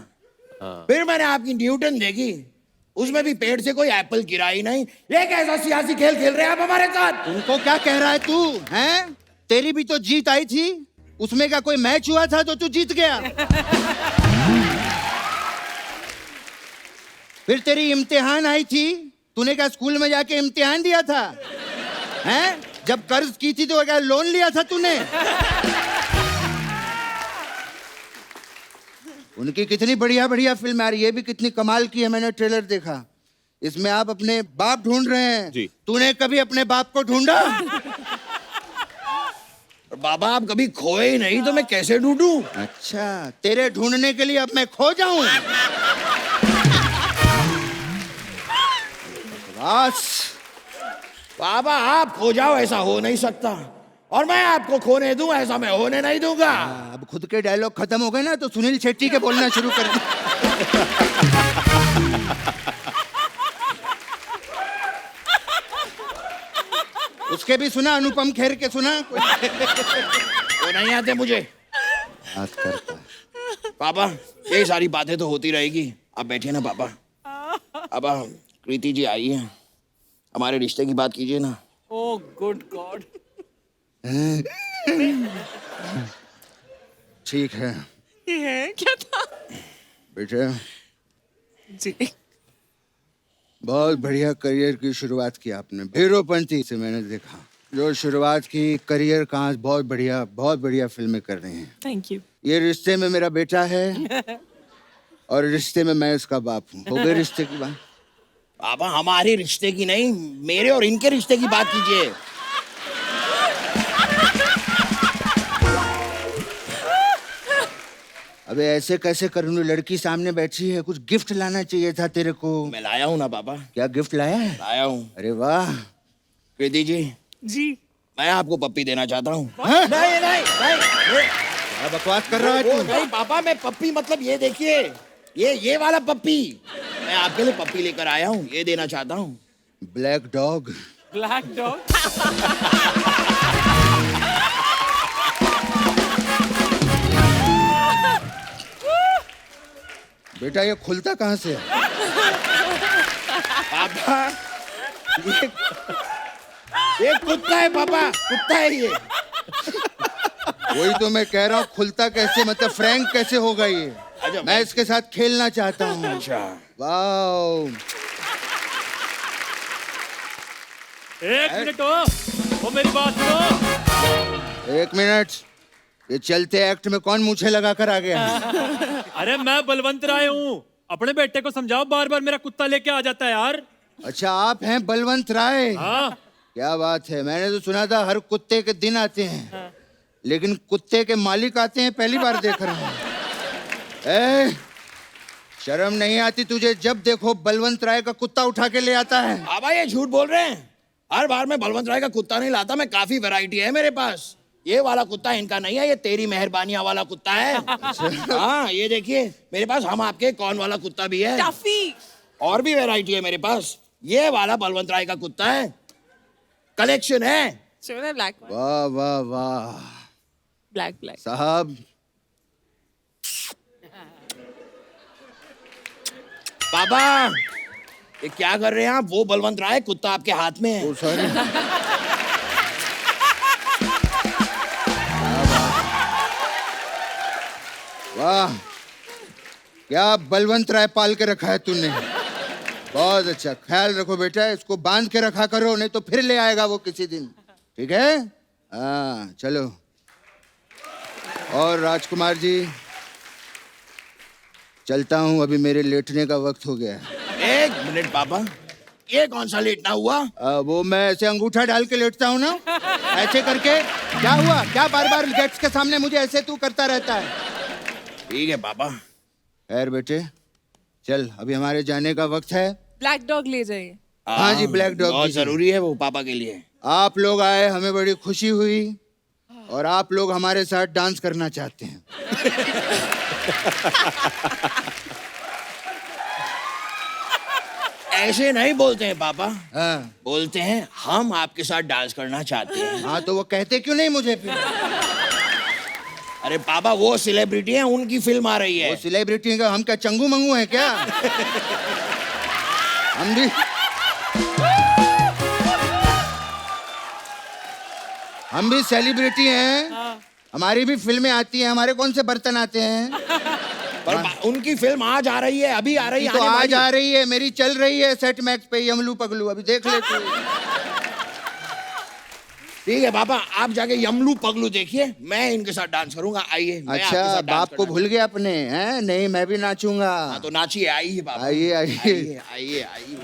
फिर मैंने आपकी न्यूटन देखी, उसमें भी पेड़ से कोई एप्पल गिरा ही नहीं। ये कैसा सियासी खेल खेल रहे हैं आप हमारे साथ? तुमको क्या कह रहा है तू? हैं? तेरी भी तो जीत आई थी, उसमें क्या कोई मैच हुआ था तो तू जीत गया? फिर तेरी इम्तिहान आई थी, तूने क्या स्कूल में जाके इम्तिहान दिया था? हैं? जब कर्ज की थी तो क्या लोन लिया था तूने? उनकी कितनी बढ़िया बढ़िया फिल्म आ रही है, ये भी कितनी कमाल की है, मैंने ट्रेलर देखा। इसमें आप अपने बाप ढूंढ रहे हैं जी। तूने कभी अपने बाप को ढूंढा? बाबा आप कभी खोए ही नहीं तो मैं कैसे ढूंढूं? अच्छा, तेरे ढूंढने के लिए अब मैं खो जाऊं? बस बाबा आप खो जाओ ऐसा हो नहीं सकता, और मैं आपको खोने दूं ऐसा मैं होने नहीं दूंगा। अब खुद के डायलॉग खत्म हो गए ना, तो सुनील शेट्टी के बोलना शुरू कर दे। उसके भी सुना, अनुपम खेर के सुना? वो नहीं आते मुझे। बात करता है। पापा ये सारी बातें तो होती रहेगी, आप बैठिए ना पापा। पापा कृति जी आई है, हमारे रिश्ते की बात कीजिए ना। Oh good God. ठीक है ये क्या था? बेटे, जी। बहुत बढ़िया करियर की शुरुआत की आपने। हीरोपंती से मैंने देखा, जो शुरुआत की करियर का आज बहुत बढ़िया फिल्में कर रहे हैं। Thank you. ये रिश्ते में मेरा बेटा है और रिश्ते में मैं इसका बाप हूँ। हो गए रिश्ते की बात? पापा हमारे रिश्ते की नहीं, मेरे और इनके रिश्ते की बात कीजिए। अबे ऐसे कैसे करूँ, लड़की सामने बैठी है, कुछ गिफ्ट लाना चाहिए था तेरे को। मैं लाया हूँ ना पापा। क्या गिफ्ट लाया है? लाया हूँ। अरे वाह। कृति जी जी। मैं आपको पप्पी देना चाहता हूँ। नहीं, क्या बकवास कर रहा है तू? नहीं पापा, मैं पप्पी मतलब ये देखिए, ये वाला पप्पी, मैं आपके लिए पप्पी लेकर आया हूँ, ये देना चाहता हूँ। Black dog. Black dog. बेटा ये खुलता कहाँ से है? पापा ये कुत्ता है पापा, कुत्ता है ये। वही तो मैं कह रहा हूँ, खुलता कैसे, मतलब फ्रैंक कैसे होगा ये? अच्छा, मैं इसके साथ खेलना चाहता हूँ। अच्छा वाओ। एक मिनट हो मेरी बात सुनो। एक मिनट, ये चलते एक्ट में कौन मूछे लगा कर आ गया? अरे मैं बलवंत राय हूँ, अपने बेटे को समझाओ, बार बार मेरा कुत्ता लेके आ जाता है यार। अच्छा आप हैं बलवंत राय? हाँ। क्या बात है, मैंने तो सुना था हर कुत्ते के दिन आते हैं, लेकिन कुत्ते के मालिक आते हैं पहली बार देख रहा हूँ। शर्म नहीं आती तुझे? जब देखो बलवंत राय का कुत्ता उठा के ले आता है। पापा ये झूठ बोल रहे हैं, हर बार मैं बलवंत राय का कुत्ता नहीं लाता, मैं काफी वैरायटी है मेरे पास। ये वाला कुत्ता इनका नहीं है, ये तेरी मेहरबानियां वाला कुत्ता है। हाँ ये देखिए मेरे पास हम आपके कौन वाला कुत्ता भी है, टफी। और भी वैरायटी है मेरे पास। ये वाला बलवंत राय का कुत्ता है, कलेक्शन है। ब्लैक वाह वाह वाह ब्लैक साहब। पापा ये क्या कर रहे हैं आप? वो बलवंत राय, कुत्ता आपके हाथ में है। वाह, क्या बलवंत राय पाल के रखा है तूने। बहुत अच्छा, ख्याल रखो बेटा, इसको बांध के रखा करो, नहीं तो फिर ले आएगा वो किसी दिन। ठीक है? हाँ चलो। और राजकुमार जी चलता हूँ, अभी मेरे लेटने का वक्त हो गया है। एक मिनट पापा, ये कौन सा लेटना हुआ? वो मैं ऐसे अंगूठा डाल के लेटता हूँ ना, ऐसे करके। क्या हुआ? क्या बार बार गेट्स के सामने मुझे ऐसे तू करता रहता है? ठीक है पापा। खैर बेटे चल, अभी हमारे जाने का वक्त है। ब्लैक डॉग ले जाइए। हाँ जी, ब्लैक डॉग बहुत जरूरी है वो पापा के लिए। आप लोग आए, हमें बड़ी खुशी हुई, और आप लोग हमारे साथ डांस करना चाहते हैं। ऐसे नहीं बोलते हैं पापा। हाँ। बोलते हैं हम आपके साथ डांस करना चाहते हैं। हाँ तो वो कहते क्यों नहीं मुझे फिर? अरे पापा वो सेलिब्रिटी है, उनकी फिल्म आ रही है। वो सेलिब्रिटी का हम क्या चंगू मंगू है क्या? हम भी सेलिब्रिटी हैं। हमारी भी फिल्में आती हैं, हमारे कौन से बर्तन आते हैं? पर उनकी फिल्म आज आ रही है, अभी आ रही है। तो आज आ रही है, मेरी चल रही है सेट मैक्स पे यमलू पगलू, अभी देख लेते हैं। ठीक है पापा, आप जाके यमलू पगलू देखिए, मैं इनके साथ डांस करूंगा। आइए। अच्छा, बाप को भूल गया अपने? हैं? नहीं, मैं भी नाचूंगा। हाँ तो नाचिए, आइए पापा। आइए आइए आइए आइए।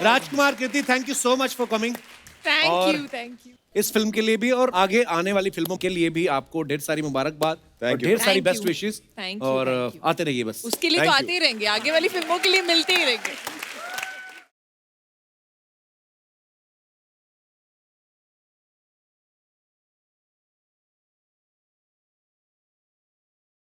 Rajkummar, Kriti, thank you so much for coming. Thank you. इस फिल्म के लिए भी और आगे आने वाली फिल्मों के लिए भी आपको ढेर सारी मुबारकबाद और ढेर सारी बेस्ट विशेस। और आते रहिए बस। उसके लिए तो आते ही रहेंगे, आगे वाली फिल्मों के लिए मिलते ही रहेंगे।